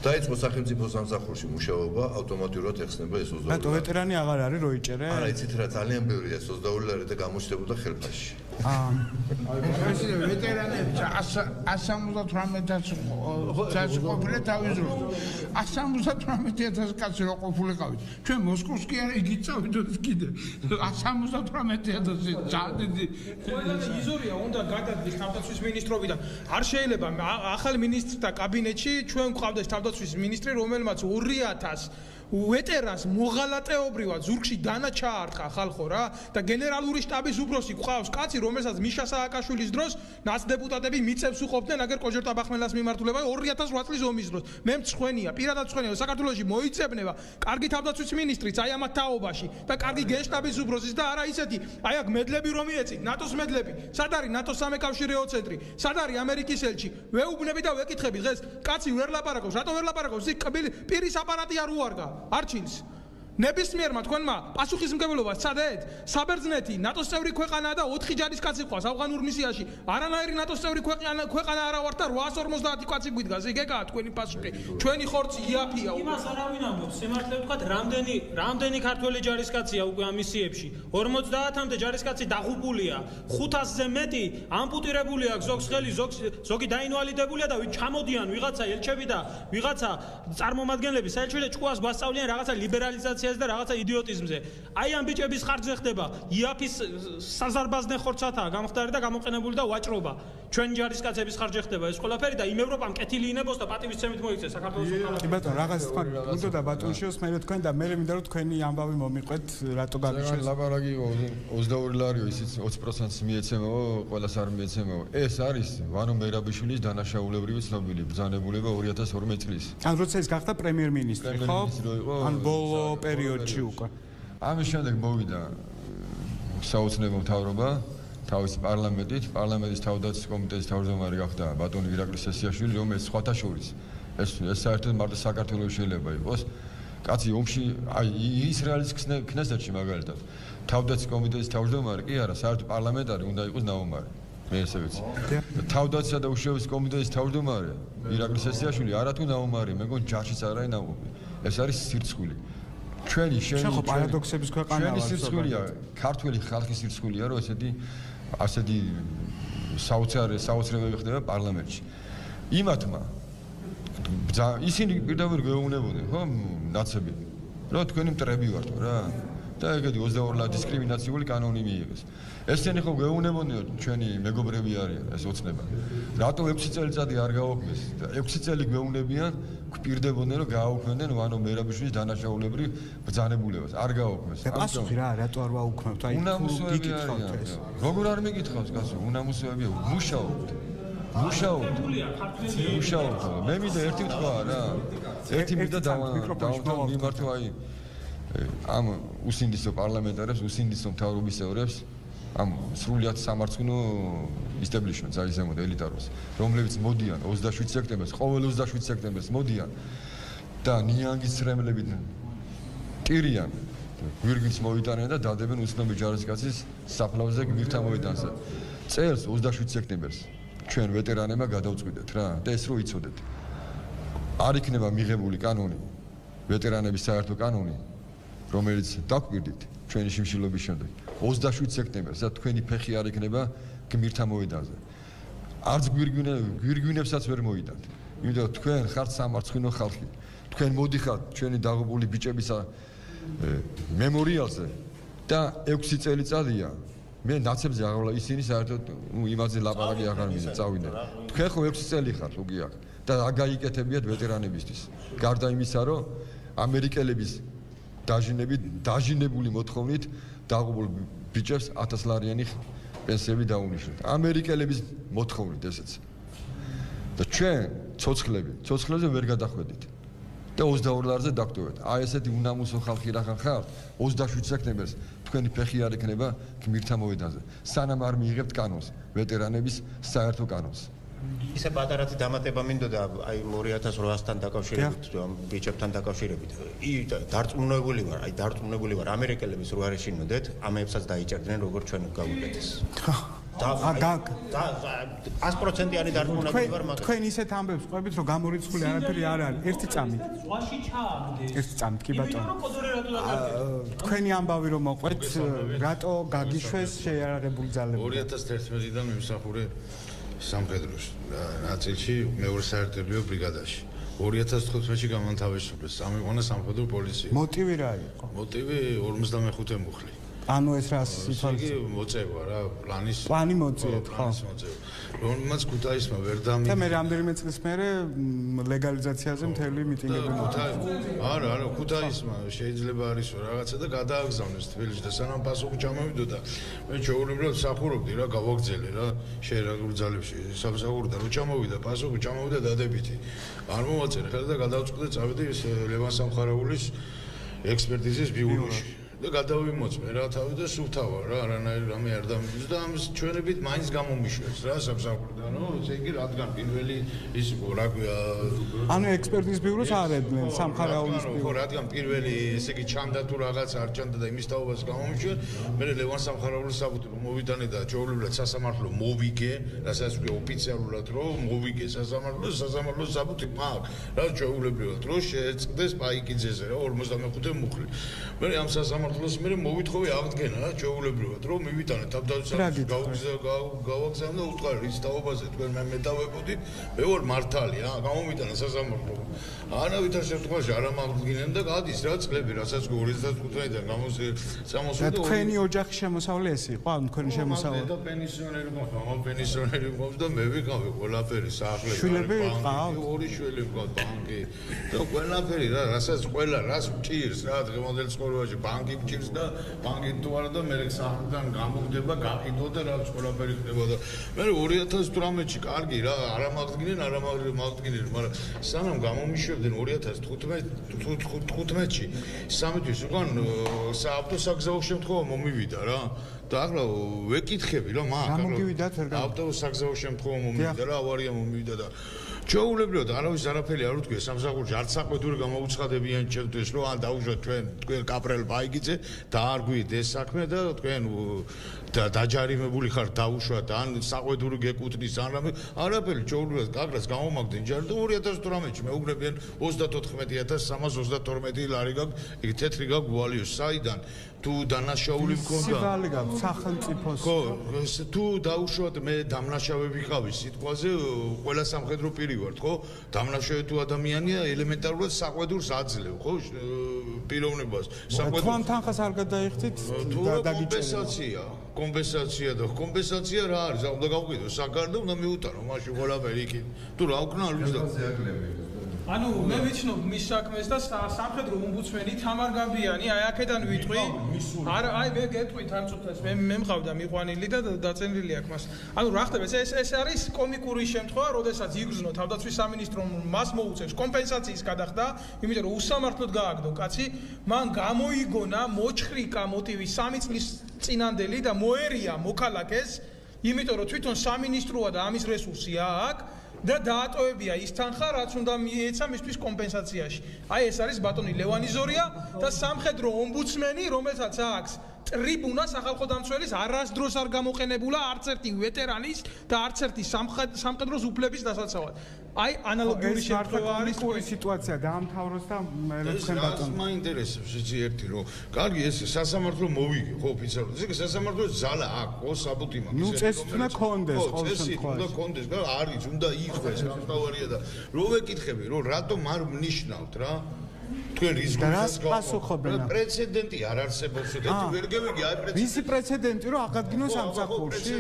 დაიწყო სახელმწიფო სამსახურში მუშაობა, ავტომატურად ეხსნება ეს 22 ლარი. ბატონო ვეტერანი აღარ არის რო იჭერე? არა, იცით რა, ძალიან ბევრია ეს 22 ლარი და გამოჩნდებოდა ხელფასში. ეს ვეტერანები 178,000 წაში ყოფილი თავიზროს 178,000 კაცი რო ყოფილიყავით ჩვენ მოსკოვს კი არა იგი წავიდოთ კიდე 178,000 ძადიდი იზორია უნდა გადადგეს თავდაცვის მინისტრობიდან არ შეიძლება ახალი მინისტრთა კაბინეტში ჩვენ გვყავდეს თავდაცვის მინისტრი რომელმაც 2,000 ვეტერანს მოღალატეობრივად ზურგში დანა ჩაარტყა ხალხო რა და გენერალური შტაბის უფროსი გვყავს კაცი რომელსაც მიშა სააკაშვილის დროს ნაცდეპუტატები მიწებს უყოფდნენ აგერ კოჟერ ტაბახმელას მიმართულება 2008 წლის ომის დროს მე მწხვენია პირადად მწხვენია საქართველოში მოიწებნება კარგი თავდაცვის მინისტრიც აი ამათ თაობაში და კარგი გენშტაბის უფროსის და არა ისეთი აი აქ მედლები რომ მიეცით ნატოს მედლები სად არის ნატოს სამეკავშირეო ცენტრი სად არის ამერიკის ელჩი ვეუბნები და ვეკითხები დღეს კაცი ვერ ლაპარაკობს რატო ვერ ლაპარაკობს ის პირის აპარატი არ უარგა არჩინს ნებისმიერმა თქვენმა პასუხისმგებლობას ცადეთ საბერძნეთი ნატოს წევრი ქვეყანაა და 4 ჯარისკაცი ყავს ავღანურ მისიაში არანაირი ნატოს წევრი ქვეყანა არა ვართ და 850 კაცი გვიდგას იგეკაა თქვენი პასუხი ჩვენი ხორცი იაფია იმას არავინ ამბობს სიმართლე ვთქვათ რამდენი ქართველი ჯარისკაცია უკვე ამ მისიებში 50-მდე ჯარისკაცი დაღუპულია 500-ზე მეტი ამპუტირებული აქვს ზოგს ხელი ზოგი დაინვალიდებულია და ჩამოდიან ვიღაცა ელჩები და ვიღაცა წარმომადგენლები საელჩო და ჭკუას გვასწავლიან რაღაცა ლიბერალიზაცია და რაღაცა იდიოტიზმზე. აი ამ ბიჭების ხარჯზე ხდება იაფის საზარბაზნე ხორცათაა გამხდარი და გამოყენებული და ვაჭრობა. ჩვენ ჯარისკაცების ხარჯზე ხდება ეს ყველაფერი და იმ ევროპამ კეთილი ინებოს და პატივისცემით მოიქცეს საქართველოს მოქალაქეებს. კი ბატონო, რაღაც თქვა უნდა და ბატონშიოს მე თქვენ და მე მინდა რომ თქვენი ამბავი მომიყვეთ რატო გაგიშვეს. ლაპარაკი 22 ლარიო ისიც 20%-ს მიეცემაო, ყველას არ მიეცემაო. ეს არის ვანო მერაბიშვილის დანაშაულებრივი ცნობილი ბრძანებულება 2012 წლის. ან როცა ის გახდა პრემიერ-მინისტრი, ხო? ან ბოლო პერიოდში უკვე. ამის შემდეგ მოვიდა საოცნებო მთავრობა თავის პარლამენტის თავდაცვის კომიტეტის თავმჯდომარე გახდა ბატონი ირაკლი სესიაშვილი, რომელიც სხვათა შორის ეს საერთოდ მარტო საქართველოს შეიძლება იყოს. კაცი ომში აი ისრაელის ქნესეთში მაგალითად თავდაცვის კომიტეტის თავმჯდომარე კი არა, საერთოდ პარლამენტარი უნდა იყოს ნაომარი. მე ესე ვიცი. თავდაცვისა და უშუალობის კომიტეტის თავმჯდომარე ირაკლი სესიაშვილი არათუ ნაომარი, მე მგონი ჯარშიც არ არის ნაომარი. ეს არის სირცხული. ჩვენი ხო პარადოქსების ქვეყანაა ჩვენი სირცხულია ქართული ხალხის სირცხულია რომ ასეთი საოცრებები ხდება პარლამენტში იმათმა ისინი პირდაპირ გეუბნებოდნენ ხო ნაცები რომ თქვენი მტრები ვართ რა და ეგეთი 22 ლარი დისკრიმინაციული კანონი მიიღეს ესენი ხო გეუბნებოდნენ ჩვენი მეგობრები არიან ეს ოცნება რატო 6 წელიწადი არ გააუქმეს 6 წელი გეუბნებიან გვპირდებოდნენ რომ გააუქმებდნენ ვანო მერაბიშვილის დანაშაულებრივ ბრძანებულებას არ გააუქმეს პასუხი რა რატო არ ვაუქმებთ აი გიკითხავთ ეს როგორ არ მეკითხავს კაცო უნამუსოებია მუშაობთ მე მინდა ერთი თქვა რა ერთი მინდა დავამართო აი ამ უსინდისო პარლამენტარებს უსინდისო მთავრობის წევრებს ამ სრულიად სამარცხვინო ისტაბლიშმენტს აი ზემოთ ელიტაროს რომლებიც მოდიან 27 სექტემბერს ყოველ 27 სექტემბერს მოდიან და ნიანგის ცრემლებით ტირიან გვირგვინს მოიტანენ და დადებენ უცნობი ჯარისკაცის საფლავზე გმირთა მოედანზე წელს 27 სექტემბერს ჩვენ ვეტერანებმა გადავწყვიტეთ რა და ეს რო იცოდეთ არ იქნება მიღებული კანონი ვეტერანების საერთო კანონი რომელიც დაგვირდით ჩვენი შიმშილობის შემდეგ 27 სექტემბერს და თქვენი ფეხი არ იქნება გმირთა მოედანზე არც გვირგვინებსაც ვერ მოიდათ იმიტომ რომ თქვენ ხართ სამარცხვინო ხალხი თქვენ მოდიხართ ჩვენი დაღუპული ბიჭების მემორიალზე და 6 წელიწადია მე ნაცებზე აღავლა ისინი საერთოდ იმაზე ლაპარაკი აღარ მინდა წავიდნენ თქვენ ხო 6 წელი ხართ უკვე აქ და აგაიკეთებიათ ვეტერანებისთვის გარდა იმისა რომ ამერიკელების დაჟინებული მოთხოვნით დაღუპულ ბიჭებს 1000 ლარიანი პენსიები დაუნიშნოთ ამერიკელების მოთხოვნით ესეც და ჩვენ ცოცხლებზე ვერ გადახვედით და 22 ლარზე დაგტოვეთ აი ესეთი უნამუსო ხალხი რახან ხართ 27 სექტემბერს თქვენი ფეხი არ იქნება გმირთა მოედანზე სანამ არ მიიღებთ კანონს ვეტერანების საერთო კანონს ისე პატარათი დამატება მინდოდა აი 2008-თან დაკავშირებით ამ ბიჭებთან დაკავშირებით დარწმუნებული ვარ ამერიკელების რო არ ეშინოდეთ ამებსაც დაიჭერდნენ როგორც ჩვენ გავუკეთეს 100%-იანი დარწმუნებული ვარ მაგრამ თქვენ ისეთ ამბებს ყვებით რომ გამორიცხული არაფერი არ არის ერთი წამით ზღვაში ჩააგდეს ერთი წამით კი ბატონო იმიტომ რომ კოდორე რატო დაკარგეთ თქვენი ამბავი რომ მოყვეთ რატო გაგიშვეს შეიარაღებული ძალები 2011-დან მიმსახურე სამხედროს ნაწილში მეორე საერთებრივ ბრიგადაში 2015-ში გამანთავისუფლეს სამიყვანა სამხედრო პოლიცია მოტივი რა იყო მოტივი 55 მუხლი ანუ ეს რა სიტუაცია მოწევა რა პლანი მოწიეთ ხო რომელმაც ქუთაისმა ვერ დამი და მე რამდენიმე წლის მერე ლეგალიზაციაზე მთელი მიტინგები არა ქუთაისმა შეიძლება არის რაღაცა და გადააგზავნეს თბილისში და სანამ პასუხი ჩამოვიდოდა მე ჩაულებრად სახურობდი რა გავაგზელე რა შეერაგულ ძალებში სამსახურიდან რო ჩამოვიდა პასუხი ჩამოვიდა დადებითი არ მოვაწერე ხელი და გადავწყვიტე წავედი ლევან სამხარაულის ექსპერტიზის ბიუროში და გადავიმოწმე რა თავი და სუფთავა რა არანაირი რამე არ დამიჯდა და ამის ჩვენებით მაინც გამომიშვეს რა სამსახურიდან ესე იგი რადგან პირველი ის რა ქვია ანუ ექსპერტიზის ბიუროს არ ედნენ სამხარაულის ბიურო რადგან პირველი ესე იგი ჩამდა თუ რაღაც არ ჩამდა და იმის თაობას გამომიშვე მე ლევან სამხარაულის საბუთი მოვიდანე და ჩაულებრად სასამართლო მოვიგე რასაც ვქე ოფიციალურად რომ მოვიგე სასამართლო საბუთი მაქვს რა ჩაულებრად რომ შეეწყდეს პაიკიძეზე რა 55 მუხლი მე ამ სამართლოს მე მოვითხოვე აღდგენა რა ჩაულებრივად რომ მივიტანე თავდაცვითი გავაგზავნე და უთხარი რის თაობაზე თქვენ მე მეტავებოდით მე ვარ მართალი რა გამომიტანა სასამართლო არავით არ შემთხვევაში არ ამაღდგენენ და გადის რა წლები რასაც 2015-დან გამოსვლა და თქვენი ოჯახი შემოსავლე ეს იყო ან თქვენი შემოსავლე და პენსიონერი მქონდა მამამ პენსიონერი მქონდა და მე ვიყავი ყველაფერი საახლე შვილები ყავთ ორი შვილი მქონდა ბანკი და ყველაფერი რა რასაც ყველა რას ჭირს რა დღევანდელ ცხოვრებაში ბანკი ჭირს და ბანკი თუ არა და მე საერთოდ გამოგდება გაყიდო და რაც ყველაფერი ხდება და მე 2018-ში კარგი რა არ ამაღდგენენ მაგრამ სანამ გამომიშვებდნენ 2015-ში სამთვის უკან ავტოსაგზაო შემთხვევა მომივიდა რა და ახლა ვეკითხები რა მაგ ავტოსაგზაო შემთხვევა მომივიდა რა ავარია მომივიდა და ჩაულებრად არავის არაფერი არ უთქვია სამსახურში არც საყვედური გამოუცხადებიან ჩემთვის რომ ან დაუშვათ თქვენ კაპრელ ბაიგიძე და არ გვიდ ეს საქმე და თქვენ დაჯარიმებული ხარ დაუშვათ ან საყვედური გეკუთვნის ან რამე არაფერი ჩაულებრად კაკრას გამომაგდნენ ჯერ და 2018-ში მეუგრებიან 39332 ლარი გაქვს იქ თეთრი გაქვს ვალიოს საიდან თუ დანაშაული მქონდა სიბალი გაქვს სახელმწიფოს ხო თუ დაუშვათ მე დამნაშავე ვიყავი სიტყვაზე ყველა სამხედრო პირი ვარ ხო დამნაშავე თუ ადამიანია ელემენტარულად საყვედურს აძლევ ხო პიროვნებას საყვედურ თანხას არ გადაიხდით და დაგიჭერა კომპენსაცია რა არის უნდა გავყიდო საკარდო უნდა მიუტანო მაშინ ყველაფერი იქით თუ რა უკნა არ ვიცი ანუ მე ვიცნობ მის საქმეს და სამხედრო ომბუდსმენი თამარ გამბიანი აი აქედან ვიტყვი არა აი მე გეტყვით არ წუთას მე მყავდა მიყვანილი და დაწენილი აქვს მას ანუ რა ხდება ეს არის კომიკური შემთხვევა როდესაც იგრძნო თავდაცვის სამინისტრომ მას მოუწევს კომპენსაციის გადახდა იმიტომ რომ უსამართლოდ გააგდო კაცი მან გამოიგონა მოჭხრიკა მოტივი 3 წლის წინანდელი და მოერია მოქალაქეს იმიტომ რომ თვითონ სამინისტროა და ამის რესურსია აქვს და დაატოვებია ის თანხა რაც უნდა მიეცა მისთვის კომპენსაციაში. აი ეს არის ბატონი ლევანი ზორია და სამხედრო ომბუდსმენი რომელსაც აქვს ტრიბუნა სახალხო დამცველის არასდროს არ გამოყენებულა არც ერთი ვეტერანის და არც ერთი სამხედროს უფლების დასაცავად. აი ანალოგიური შემთხვევა არის ორი სიტუაცია დაამთავროს და მე თქვენ ბატონო მაინტერესებს იცი ერთი რომ კარგი ეს სასამართლო მოვიგე ხო ოფიციალურად ეს სასამართლოს ზალა აქვს ხო საბუთი მაქვს ნუ წესი უნდა კონდეს ყოველ შემთხვევაში უნდა კონდეს და არის უნდა იყვეს სამთავარია და რო ვეკითხები რომ რატომ არ მნიშნავთ რა თქვენ რის გასახობენ პრეცედენტი არ არსებობს და თუ ვერ გევიგი აი პრეცედენტი ვისი პრეცედენტი რომ აღადგინოს სამსახურში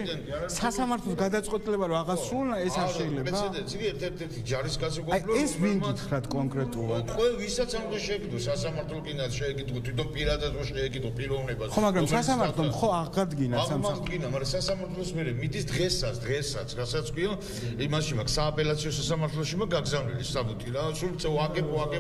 სასამართლოს გადაწყვეტილება რომ აღასრულა ეს არ შეიძლება პრეცედენტი ერთ-ერთი ჯარისკაცი გოფლო ეს ვინ გითხრათ კონკრეტულად ყველა ვისაც ამ და შეეკითხო სასამართლო კიდაც შეეკითხო თვითონ პირადად რო შეეკითხო პიროვნებას ხო მაგრამ სასამართლომ ხო აღადგინა სამსახურში მაგრამ სასამართლოს მე მიდის დღესაც რასაც ქვია იმაში მაქვს სააპელაციო სასამართლოში მაქვს გაგზავნილი საბუთი რა სულ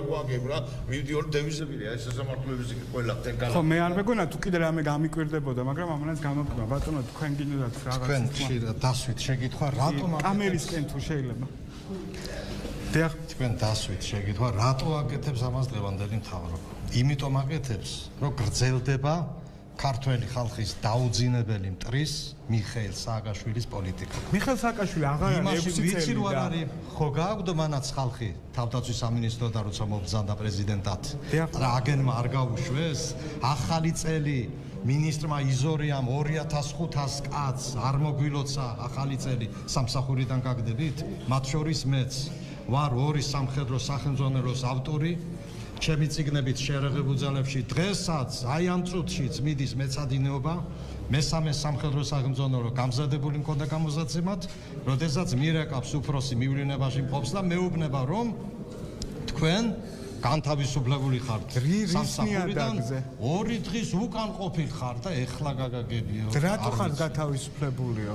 ვაგებ რა მივდიოდი დევიზებია ეს სასამართლოების ყველა ტენკალა. ხო მე არ მეგონა თუ კიდე რამე გამიკვირდებოდა, მაგრამ ამანაც გამოგმა ბატონო თქვენ გინდათ რაღაც თქვენ ხშირად დასვით შეკითხვა რატომ კამერისკენ თუ შეიძლება. დიახ, თქვენ დასვით შეკითხვა რატო აკეთებს ამას დღევანდელი მთავრობა? იმიტომ აკეთებს, რომ გრძელდება ქართველი ხალხის დაუძინებელი მტრის მიხეილ სააკაშვილის პოლიტიკა. მიხეილ სააკაშვილი აღარ არის 6 ვიცი წელი რა არის ხო გააგვდო მანაც ხალხი თავდაცვის სამინისტრო და როცა მობრძანდა პრეზიდენტად რა აგენმა არ გაუშვეს ახალი წელი მინისტრმა იზორიამ 2500 კაცს არ მოგვილოცა ახალი წელი სამსახურიდან გაგდებით მათ შორის მეც ვარ ორი სამხედრო სახელმძღვანელოს ავტორი ჩემი ციგნებით შეერაღებულ ძალებში დღესაც აი ამ წუთშიც მიდის მეცადინეობა მესამე სამხედრო სახელმძღვანელო გამზადებული მქონდა გამოსაცემად როდესაც მირეკავს უფროსი მივლინებაში მყოფს და მეუბნება რომ თქვენ განთავისუფლებული ხართ სამსახურიდან 2 დღის უკან ყოფილ ხართ და ეხლა გაგაგებიო რატო ხართ განთავისუფლებულიო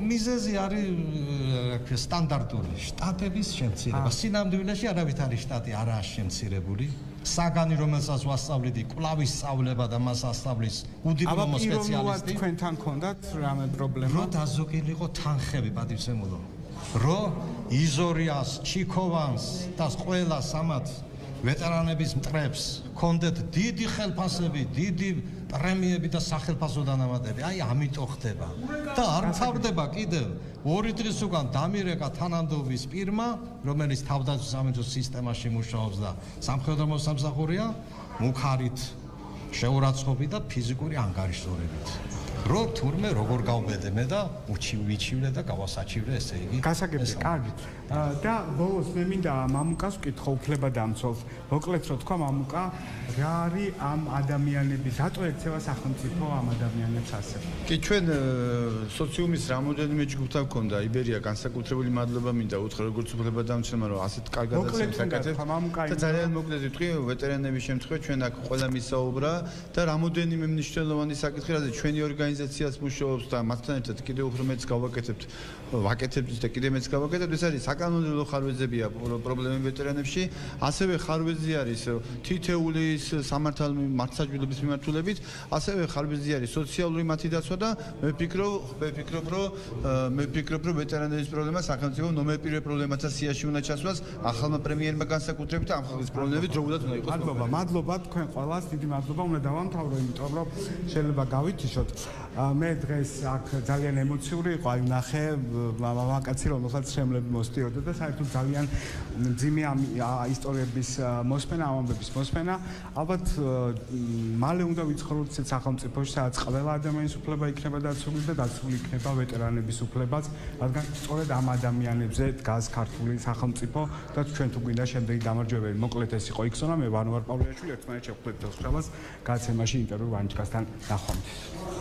მიზეზი არის სტანდარტული შტატების შემცირება სინამდვილეში არავით არის შტატი არაა შემცირებული საგანი რომელსაც ვასწავლეთი კვლავის სწავლება და მას ასწავლის უდიპლომო სპეციალისტი თქვენთან გქონდათ რამე პრობლემა რო დაზოგილიყო თანხები პატივცემულო რო იზორიას ჩიქოვანს და ყველა სამათ ვეტერანების მტრებს ქონდეთ დიდი ხელფასები, დიდი პრემიები და სახელფასო დანამატები. აი ამიტომ ხდება. და არ მთავრდება კიდევ 2 დღის უკან დამირეკა თანამდებობის პირმა, რომელიც თავდაცვის სამინისტროს სისტემაში მუშაობს და სამხედრო მოსამსახურეა, მუქარით შეურაცხყოფით და ფიზიკური ანგარიშსორებით. რო თურმე როგორ გავბედე მე და ვიჩივლე და გავასაჩივრე ესე იგი. გასაგებია, კარგი. და ბოლოს მე მინდა მამუკას ვკითხო უფლებადამცველს. მოკლედ რო თქვა მამუკა, რა არის ამ ადამიანების, რატო ექცევა სახელმწიფო ამ ადამიანებს ასე? კი ჩვენ სოციუმის რამოდენიმე ჯგუფთან გქონდა იბერია განსაკუთრებული მადლობა მინდა უთხრა როგორც უფლებადამცველმა რომ ასეთ კარგად აკეთებს და ძალიან მოკლედ ვიტყვი ვეტერანების შემთხვევით ჩვენ აქ ყველა მისაუბრა და რამოდენიმე მნიშვნელოვანი საკითხი რაზე ჩვენი ორგანიზაციაც მუშაობს და მასთან ერთად კიდევ უფრო მეც გავაკეთებთ ვაკეთებთ და კიდევ მეც გავაკეთებთ ეს არის საკანონმდებლო ხარვეზებია პრობლემები ვეტერანებში ასევე ხარვეზი არის თითეული სამართალმმართველობის მიმართულებით ასევე ხარვეზი არის სოციალური მათი დაცვა და მე ვფიქრობ რომ ვეტერანების პრობლემა სახელმწიფო ნომერ პირველ პრობლემათა სიაში უნდა ჩასვას ახალმა პრემიერმა განსაკუთრებით ამ ხალხის პრობლემები დროულად უნდა იყოს მადლობა თქვენ ყველას დიდი მადლობა უნდა დავამთავრო იმიტომ რომ შეიძლება გავითიშოთ მე დღეს აქ ძალიან ემოციური იყო აი ნახე მამაკაცი რომელსაც შემლები მოსდიოდა და საერთოდ ძალიან მძიმე ამ ისტორიების მოსმენა ამ ამბების მოსმენა ალბათ მალე უნდა ვიცხოვროთ ისეთ სახელმწიფოში სადაც ყველა ადამიანის უფლება იქნება დაცული და დაცული იქნება ვეტერანების უფლებაც რადგან სწორედ ამ ადამიანებზე დგას ქართული სახელმწიფო და ჩვენ თუ გვინდა შემდეგი გამარჯვებები მოკლედ ეს იყო იქსონა მე ვანوار პავლეაშვილი ერთმანეთს შევხვდით დღეს გადაცემაში ინტერვიუ ვანჩკასთან ნახვამდის